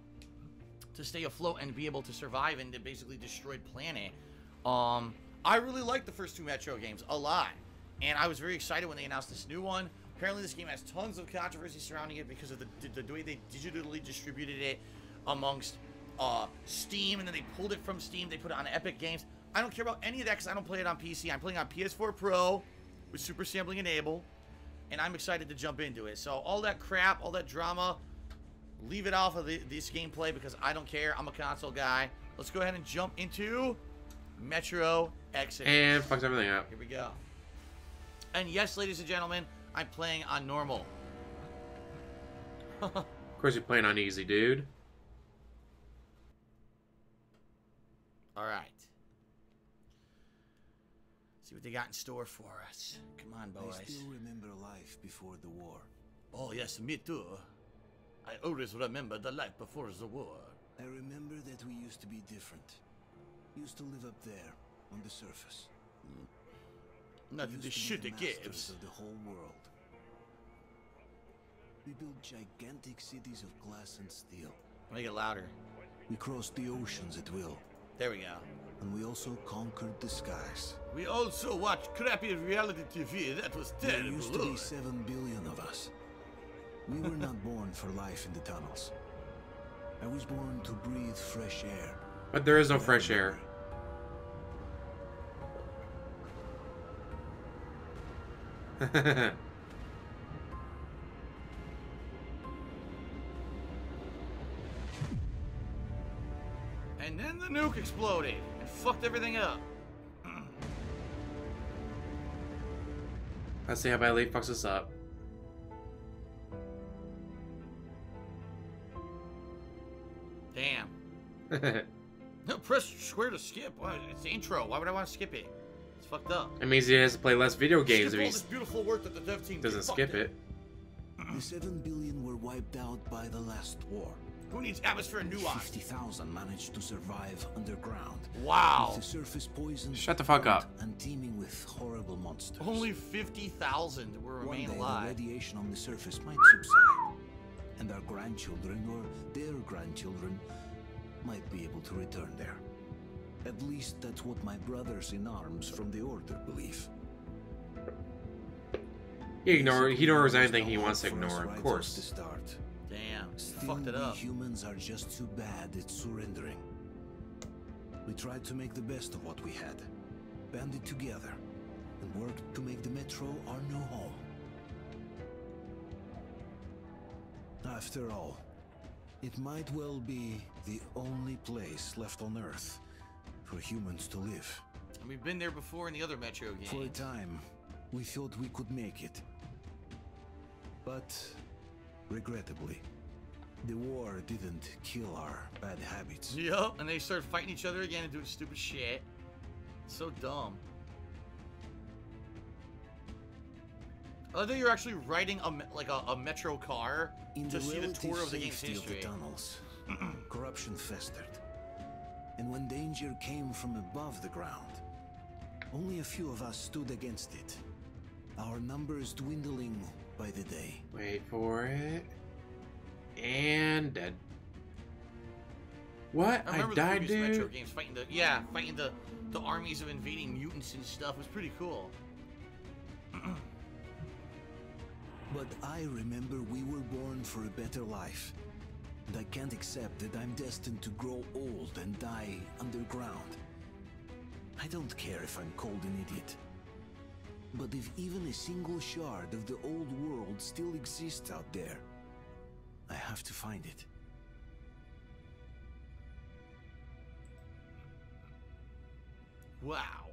to stay afloat and be able to survive in the basically destroyed planet. I really liked the first two Metro games a lot, and I was very excited when they announced this new one. Apparently this game has tons of controversy surrounding it because of the way they digitally distributed it amongst Steam, and then they pulled it from Steam, they put it on Epic Games. I don't care about any of that because I don't play it on PC. I'm playing on PS4 Pro with super sampling enabled, and I'm excited to jump into it. So all that crap, all that drama, leave it off of this gameplay because I don't care. I'm a console guy. Let's go ahead and jump into Metro Exodus. And fucks everything up. Here we go. And yes, ladies and gentlemen, I'm playing on normal. Of course you're playing on easy, dude. Alright. See what they got in store for us. Come on, boys. I still remember life before the war. Oh, yes, me too. I always remember the life before the war. I remember that we used to be different. Used to live up there, on the surface. Not the shit it gives. Of the whole world. We built gigantic cities of glass and steel. Make it louder. We crossed the oceans at will. There we go. And we also conquered the skies. We also watched crappy reality TV. That was terrible. There used to be 7 billion of us. We were not born for life in the tunnels. I was born to breathe fresh air. But there is no fresh air. And then the nuke exploded and fucked everything up. Let's see how badly it fucks us up. Damn. No, press square to skip. Why? It's the intro. Why would I want to skip it? It's fucked up. It means he has to play less video games Skip if all this beautiful work that the dev team doesn't skip it. The 7 billion were wiped out by the last war. Who needs atmosphere and nuance? 50,000 managed to survive underground. Wow. With the surface poison. Shut the fuck up. And teeming with horrible monsters. Only 50,000 will remain One day, alive. the radiation on the surface might subside, and our grandchildren or their grandchildren might be able to return there. At least that's what my brothers in arms from the Order believe. He ignores anything he wants to ignore, of course. To start. Damn, Still, fucked it up. we humans are just too bad at surrendering. We tried to make the best of what we had, banded together, and worked to make the Metro our new home. After all, it might well be the only place left on Earth for humans to live. And we've been there before in the other Metro games. For a time, we thought we could make it. But, regrettably, the war didn't kill our bad habits. Yup, and they started fighting each other again and doing stupid shit. So dumb. I thought you were actually riding a Metro car to see the tour of the game's history. Of the tunnels, corruption festered. And when danger came from above the ground, only a few of us stood against it. Our numbers dwindling by the day. Wait for it. And dead. What? I remember died, the previous Metro dude? games fighting the armies of invading mutants and stuff. It was pretty cool. But I remember we were born for a better life. And I can't accept that I'm destined to grow old and die underground. I don't care if I'm called an idiot. But if even a single shard of the old world still exists out there, I have to find it. Wow.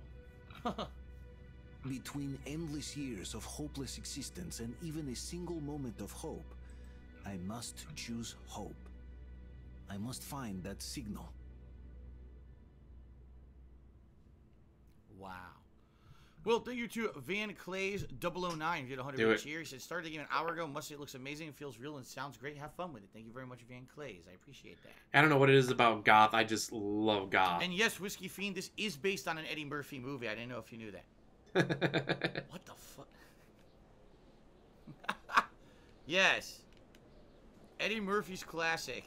Between endless years of hopeless existence and even a single moment of hope, I must choose hope. I must find that signal. Wow. Well, thank you to Van Clay's 009. You did 100 Do minutes it. here. He said, started the game an hour ago. Must say it looks amazing. It feels real and sounds great. Have fun with it. Thank you very much, Van Clays. I appreciate that. I don't know what it is about goth. I just love goth. And yes, Whiskey Fiend, this is based on an Eddie Murphy movie. I didn't know if you knew that. What the fuck? Yes. Eddie Murphy's classic.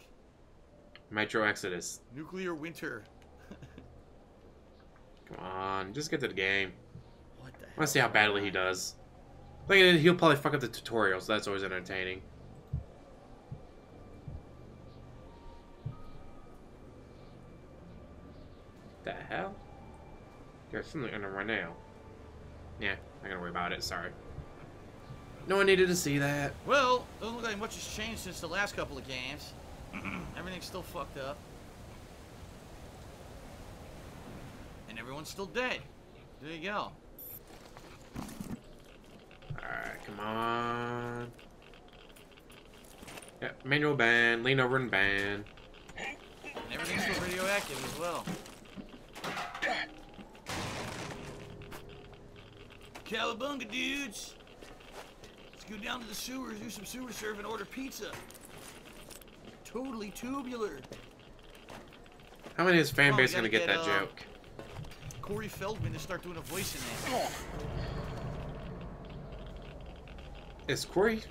Metro Exodus. Nuclear Winter. Come on, just get to the game. What the hell? I want to see how badly he does. Like, he'll probably fuck up the tutorials. That's always entertaining. The hell? There's something under my nail. Yeah, not gonna worry about it. Sorry. No one needed to see that. Well, doesn't look like much has changed since the last couple of games. Everything's still fucked up. And everyone's still dead. There you go. Alright, come on. Yeah, manual ban, lean over and ban. And everything's still radioactive as well. Cowabunga, dudes! Let's go down to the sewers, do some sewer surf, and order pizza. Totally tubular. How many of his fan Come on, base we gonna gotta get get, that joke? Corey Feldman to start doing a voice in there. Is Corey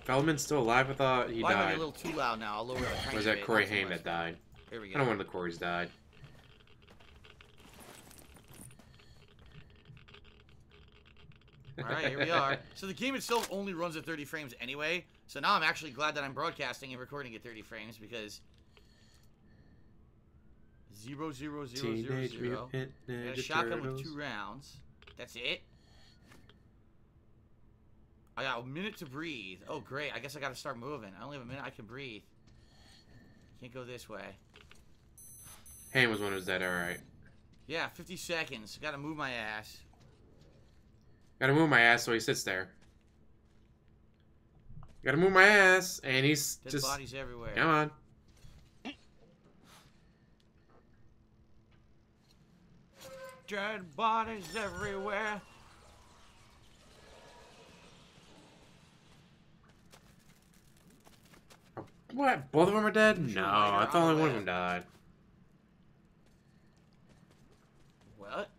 Feldman still alive? I thought he Might be died. a little too loud now. I'll lower it a tiny Or was that bit, Corey not too Haim much. that died? There we I go. don't know when the Corys died. Alright, here we are. So the game itself only runs at 30 frames anyway. So now I'm actually glad that I'm broadcasting and recording at 30 frames because 0, 0, 0, 0, Teenage 0. Mutant I got a Ninja shotgun Turtles. with 2 rounds. That's it. I got a minute to breathe. Oh, great. I guess I got to start moving. I only have a minute I can breathe. Can't go this way. Haim was one who's dead, alright. Yeah, 50 seconds. Got to move my ass. Gotta move my ass so he sits there. Gotta move my ass, and he's Dead just... bodies everywhere. Come on. Dead bodies everywhere. What? Both of them are dead? No, I thought only one of them died. What?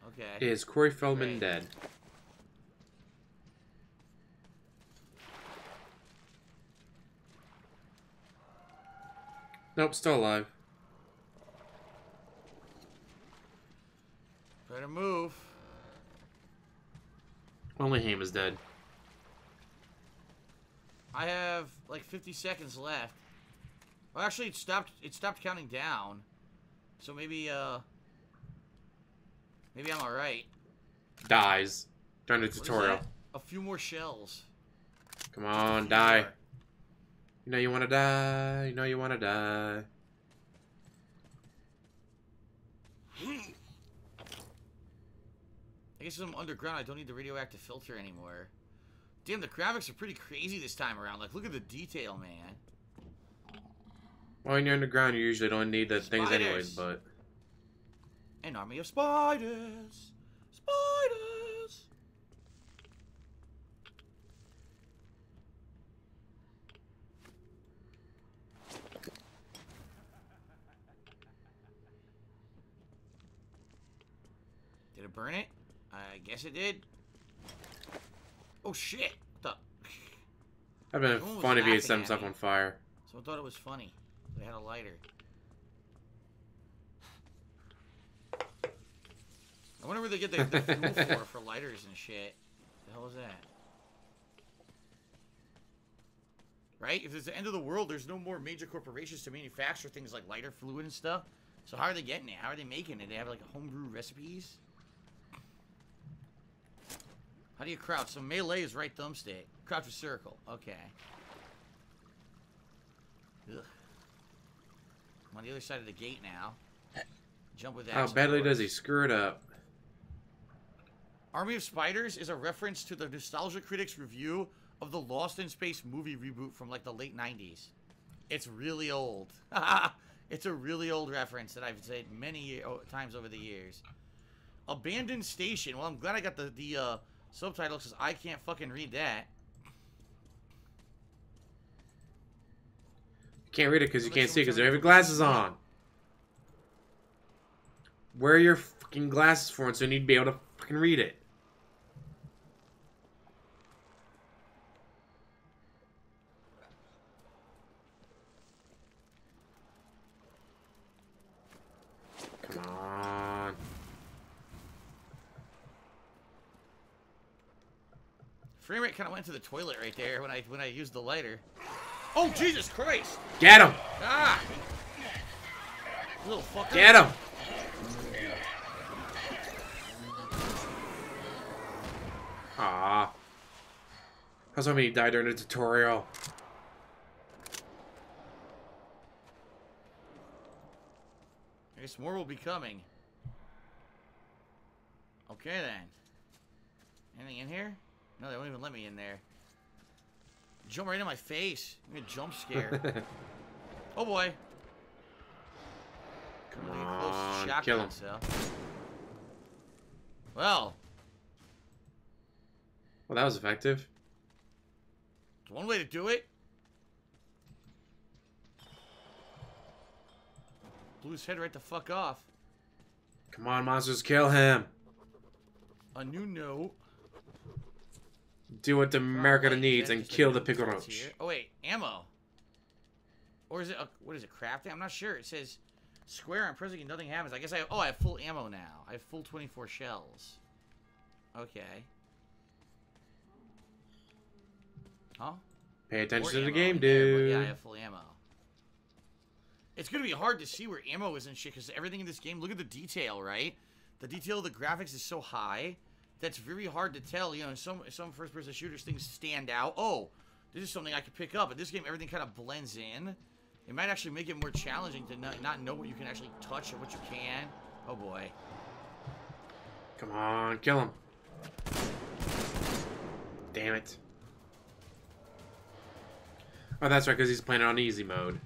Okay. Is Corey Feldman dead? Nope, still alive. Better move. Only Haim is dead. I have like 50 seconds left. Well, actually, it stopped counting down. So maybe maybe I'm all right. Dies during the tutorial. A few more shells. Come on, die. You know you want to die. You know you want to die. I guess I'm underground. I don't need the radioactive filter anymore. Damn, the graphics are pretty crazy this time around. Like, look at the detail, man. Well, when you're underground, you usually don't need the things anyways, but... An army of spiders! Spiders! Did it burn it? I guess it did. Oh shit! What the? That'd been fun if he had set himself on fire. Someone thought it was funny. They had a lighter. I wonder where they get the fuel for lighters and shit. The hell is that? Right? If it's the end of the world, there's no more major corporations to manufacture things like lighter fluid and stuff. So how are they getting it? How are they making it? They have like homebrew recipes? How do you crouch? So melee is right thumbstick. Crouch with circle. Okay. Ugh. I'm on the other side of the gate now. Jump with that. How badly does he screw it up? Army of Spiders is a reference to the Nostalgia Critics review of the Lost in Space movie reboot from like the late 90s. It's really old. It's a really old reference that I've said many times over the years. Abandoned Station. Well, I'm glad I got the subtitles because I can't fucking read that. You can't read it because you can't see because they have your glasses on. Wear your fucking glasses for it so you need to be able to fucking read it. Come on. Frame rate kind of went to the toilet right there when I used the lighter. Oh Jesus Christ! Get him! Ah! Little fucker. Get him! Ah. I was hoping he died during the tutorial. I guess more will be coming. Okay then. Anything in here? No, they won't even let me in there. Jump right in my face. I'm gonna jump scare. Oh boy. Come on, kill him. So. Well, that was effective. it's one way to do it. Blew his head right the fuck off. Come on, monsters, kill him. A new note. Do what the America needs and kill the pickle roach. Oh wait, ammo. Or is it what is it, crafting? I'm not sure. It says square, I'm pressing and nothing happens. I guess I have full ammo now. I have full 24 shells. Okay. Huh? Pay attention to the ammo game, there, dude. yeah, I have full ammo. It's gonna be hard to see where ammo is and shit, because everything in this game, look at the detail, right? The detail of the graphics is so high that's very hard to tell. You know, some first-person shooters, things stand out. Oh, this is something I could pick up. But this game, everything kind of blends in. It might actually make it more challenging to not know what you can actually touch and what you can. Oh boy. Come on, kill him. Damn it. Oh, that's right, because he's playing on easy mode.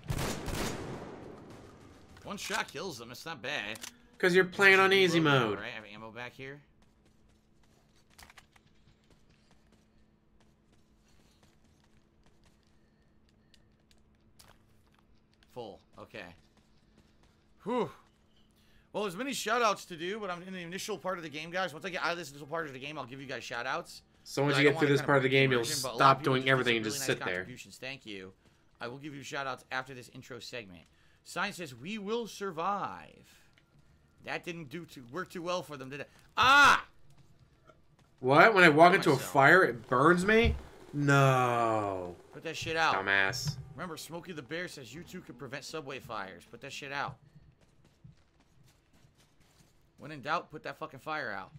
One shot kills them. It's not bad. Because you're playing on easy mode. mode. Right, I have ammo back here. Full. Okay. Whew. Well, there's many shout-outs to do, but I'm in the initial part of the game, guys. Once I get out of this initial part of the game, I'll give you guys shout-outs. So once you get through this part of the game, you'll stop doing everything and just sit there. Thank you. I will give you shout-outs after this intro segment. Sign says, we will survive. That didn't work too well for them, did it? Ah! What? When I walk into a fire, it burns me? No. Put that shit out. Dumbass. Remember, Smokey the Bear says you too can prevent subway fires. Put that shit out. When in doubt, put that fucking fire out.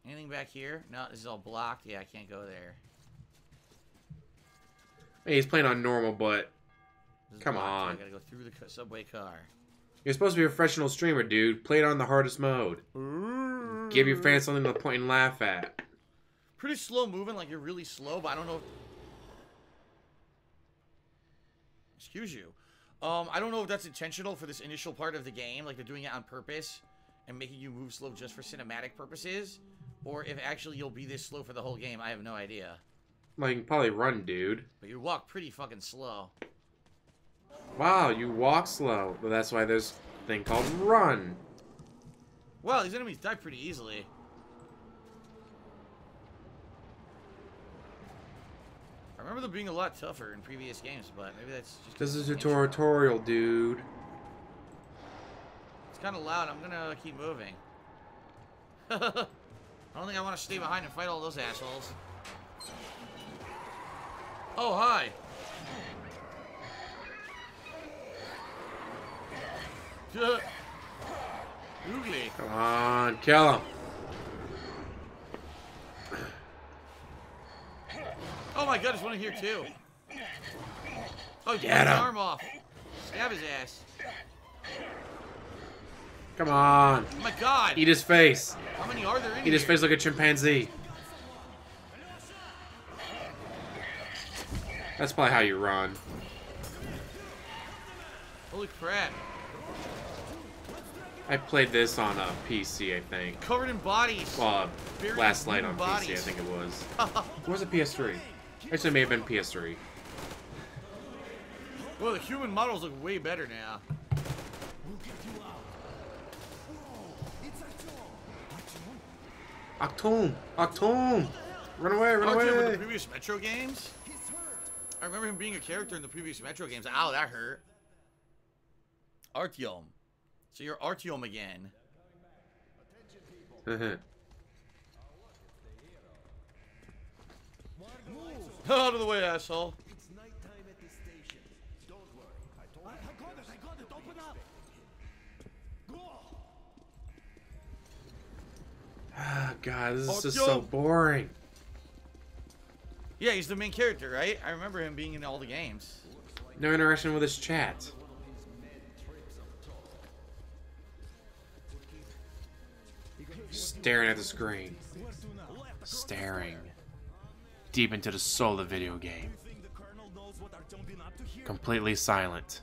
Anything back here? No, this is all blocked. Yeah, I can't go there. Hey, he's playing on normal, but come blocked. on. I gotta go through the subway car. You're supposed to be a professional streamer, dude. Play it on the hardest mode. Give your fans something to point and laugh at. Pretty slow moving, like you're really slow, but I don't know. Excuse you. I don't know if that's intentional for this initial part of the game, like they're doing it on purpose and making you move slow just for cinematic purposes, or if actually you'll be this slow for the whole game. I have no idea. Like, you can probably run, dude. But you walk pretty fucking slow. Wow, you walk slow. Well, that's why there's a thing called run. Well, these enemies die pretty easily. I remember them being a lot tougher in previous games, but maybe that's just... This is a tutorial, dude. It's kind of loud. I'm gonna keep moving. I don't think I want to stay behind and fight all those assholes. Oh, hi. Oogly. Come on, kill him. Oh my god, there's one in here too. Oh, get his arm off. Stab his ass. Come on. Oh my god. Eat his face. How many are there in here? Eat his face like a chimpanzee. That's probably how you run. Holy crap. I played this on a PC, I think. Covered in bodies. Well, Buried last night in on bodies. PC, I think it was. Or was it PS3? Actually, it may have been PS3. Well, the human models look way better now. Octoon! Octoon! Run away, run away! With the previous Metro games? I remember him being a character in the previous Metro games. Ow, that hurt. Artyom. So you're Artyom again. Out of the way, asshole. It's nighttime at the station. Don't worry. I got it. Open up. Go. Ah, God, this is just so boring. Yeah, he's the main character, right? I remember him being in all the games. No interaction with his chat. Staring at the screen. Staring. Deep into the soul of the video game. Completely silent.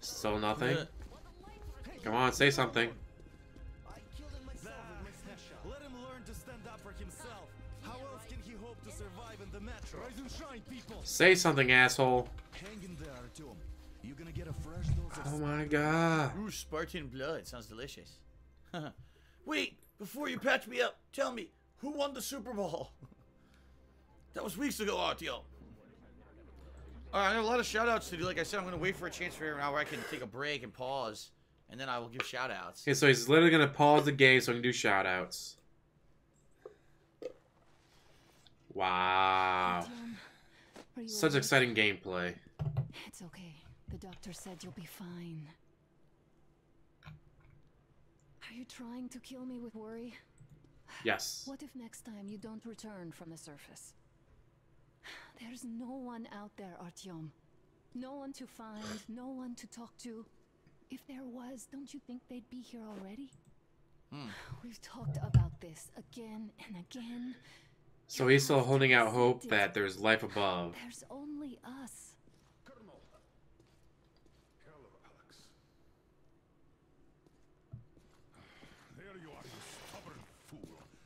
Still nothing? Come on, say something. Let him learn to stand up for himself. How else can he hope to survive in the metro? Rise and shine, people. Say something, asshole. Hang in there, Artyom. You're gonna get a fresh dose of... Oh my god. Ooh, Spartan blood. Sounds delicious. Wait, before you patch me up, tell me, who won the Super Bowl? That was weeks ago, Artyom. Alright, I have a lot of shout-outs to do. Like I said, I'm going to wait for a chance for here now where I can take a break and pause. And then I will give shout-outs. Okay, so he's literally going to pause the game so he can do shout-outs. Wow. Such exciting gameplay. It's okay. The doctor said you'll be fine. Are you trying to kill me with worry? Yes. What if next time you don't return from the surface? There's no one out there, Artyom. No one to find, no one to talk to. If there was, don't you think they'd be here already? We've talked about this again and again. So he's still holding out hope that there's life above. There's only us.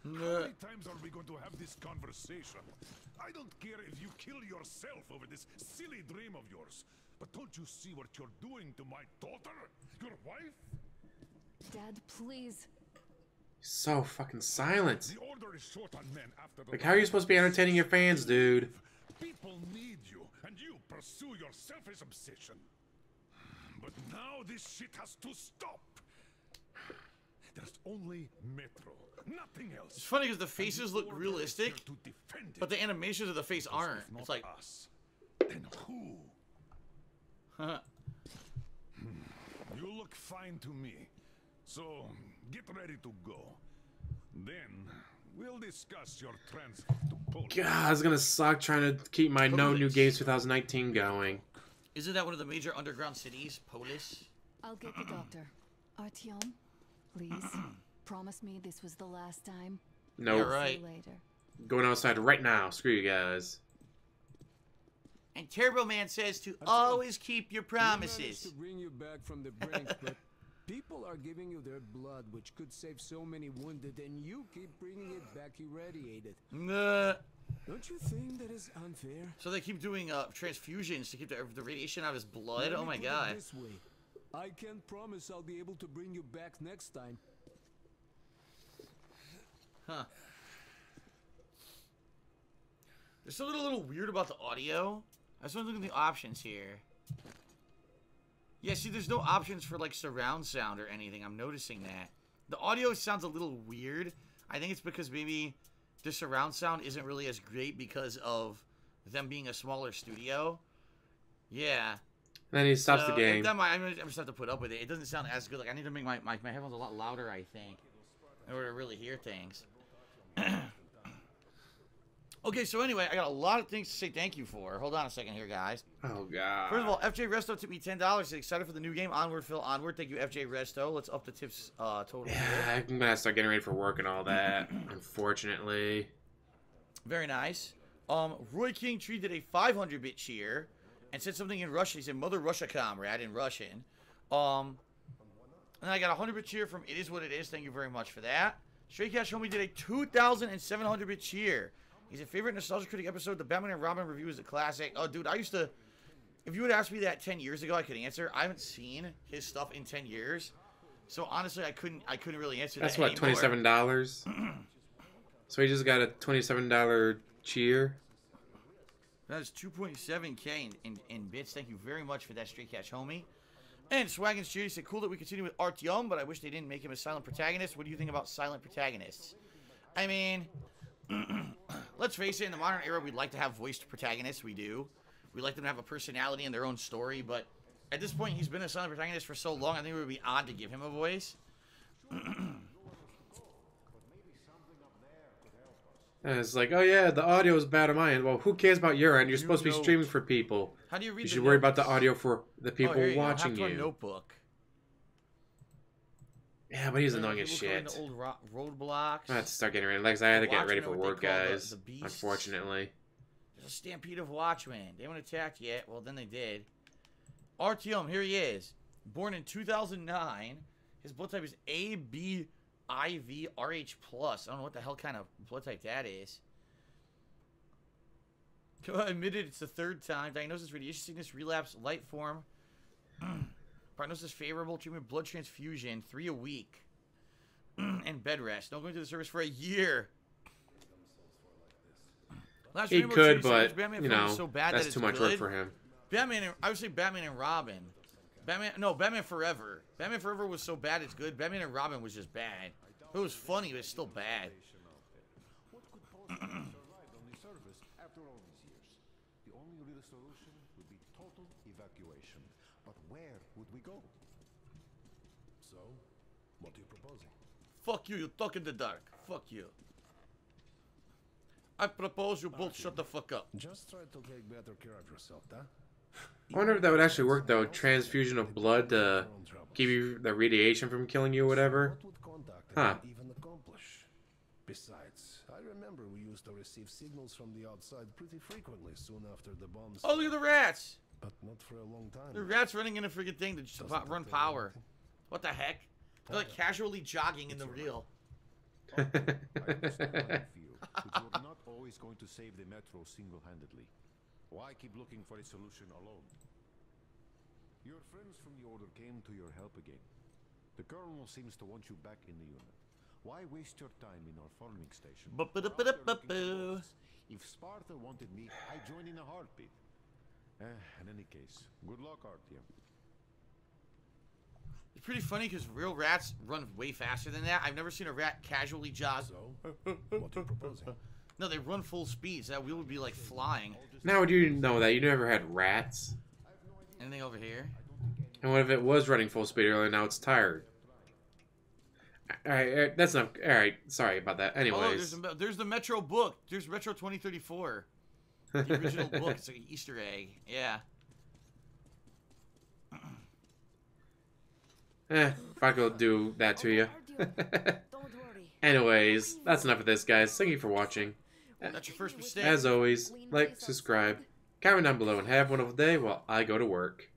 How many times are we going to have this conversation? I don't care if you kill yourself over this silly dream of yours. But don't you see what you're doing to my daughter? Your wife? Dad, please. So fucking silent. The order is short on men after the Like, how are you supposed to be entertaining your fans, dude? People need you, and you pursue your selfish obsession. But now this shit has to stop. There's only Metro, nothing else. It's funny because the faces look realistic, but the animations of the face aren't. It's like us. Then who? You look fine to me. So get ready to go. Then we'll discuss your transfer to Poland. God, it's gonna suck trying to keep my No New Games 2019 going. Isn't that one of the major underground cities, Polis? I'll get the doctor. Artyom, please, promise me this was the last time. No. You're right. See you later. Going outside right now. Screw you guys. And Turbo Man says to always keep your promises. We managed to bring you back from the brink, but people are giving you their blood, which could save so many wounded, and you keep bringing it back irradiated. Don't you think that is unfair? So they keep doing transfusions to keep the radiation out of his blood? Let Oh my me put it god. this way. I can't promise I'll be able to bring you back next time. Huh. There's something a little weird about the audio. I just want to look at the options here. Yeah, see, there's no options for, like, surround sound or anything. I'm noticing that. The audio sounds a little weird. I think it's because maybe the surround sound isn't really as great because of them being a smaller studio. Yeah. Then he stops the game. I just have to put up with it. It doesn't sound as good. Like, I need to make my headphones a lot louder, I think, in order to really hear things. Okay, so anyway, I got a lot of things to say thank you for. Hold on a second here, guys. Oh, God. First of all, FJ Resto took me $10. He's excited for the new game. Onward, Phil, onward. Thank you, FJ Resto. Let's up the tips total. Yeah, I'm gonna start getting ready for work and all that, unfortunately. Very nice. Roy King treated a 500-bit cheer and said something in Russian. He said, Mother Russia comrade in Russian. And then I got a 100-bit cheer from It Is What It Is. Thank you very much for that. Straight Cash Homie did a 2,700-bit cheer. He's a favorite Nostalgia Critic episode. The Batman and Robin review is a classic. Oh, dude, I used to... If you would ask me that 10 years ago, I could answer. I haven't seen his stuff in 10 years. So, honestly, I couldn't really answer that. That's what, $27? So he just got a $27 cheer? That is 2.7K in bits. Thank you very much for that, Straight Cash Homie. And Swaggin's Cheer said, cool that we continue with Artyom, but I wish they didn't make him a silent protagonist. What do you think about silent protagonists? I mean... Let's face it, in the modern era, we'd like to have voiced protagonists. We do. We like them to have a personality and their own story, but at this point, he's been a silent protagonist for so long, I think it would be odd to give him a voice. And it's like, oh yeah, the audio is bad on my end. Well, who cares about your end? You're supposed to be streaming for people. How do you read You the should worry about notes? the audio for the people watching you. you. Notebook. Yeah, but he's annoying as shit. The old roadblocks. I have to start getting ready. Like, I had to get ready for Watchmen are what work, they call guys. the beasts. Unfortunately. There's a stampede of Watchmen. They haven't attacked yet. Well, then they did. Artyom, here he is. Born in 2009. His blood type is ABIVRH+. I don't know what the hell kind of blood type that is. Admitted it's the third time. Diagnosis, radiation sickness, relapse, light form. Prognosis favorable. Treatment, blood transfusion. 3 a week. And bed rest. No going to the service for a year. Last He Rainbow could, Tree Series, but, Batman you film know, is so bad that's that too it's much work good. for him. I would say Batman and Robin. Batman Forever. Batman Forever was so bad it's good. Batman and Robin was just bad. It was funny, but it's still bad. What could possibly survive on the surface after all these years? The only real solution would be total evacuation. But where would we go? So, what are you proposing? Fuck you, you talk in the dark. Fuck you. I propose you both shut the fuck up. Just try to take better care of yourself, huh? I wonder if that would actually work, though. Transfusion of blood to keep you the radiation from killing you or whatever. What would contact Huh. even accomplish? Besides, I remember we used to receive signals from the outside pretty frequently soon after the bombs. Oh, look at the rats. But not for a long time. The rats running in a freaking thing to just run power. What the heck? They're like casually jogging in the reel. I understand how you feel, but you're not always always going to save the Metro single-handedly. Why keep looking for a solution alone? Your friends from the Order came to your help again. The Colonel seems to want you back in the unit. Why waste your time in our farming station? If Sparta wanted me, I'd join in a heartbeat. In any case, good luck, Artyom. It's pretty funny because real rats run way faster than that. I've never seen a rat casually jog. So, what are you proposing? No, they run full speed, so that wheel would be like flying. Now would you know that you never had rats? Anything over here? And what if it was running full speed earlier, now it's tired? Alright, that's not... Alright, sorry about that. Anyways. Oh, there's the Metro book. There's Metro 2034. The original book. It's like an Easter egg. Yeah. If I could do that to you. Anyways, that's enough of this, guys. Thank you for watching. That's your first mistake. As always, like, subscribe, comment down below, and have a wonderful day while I go to work.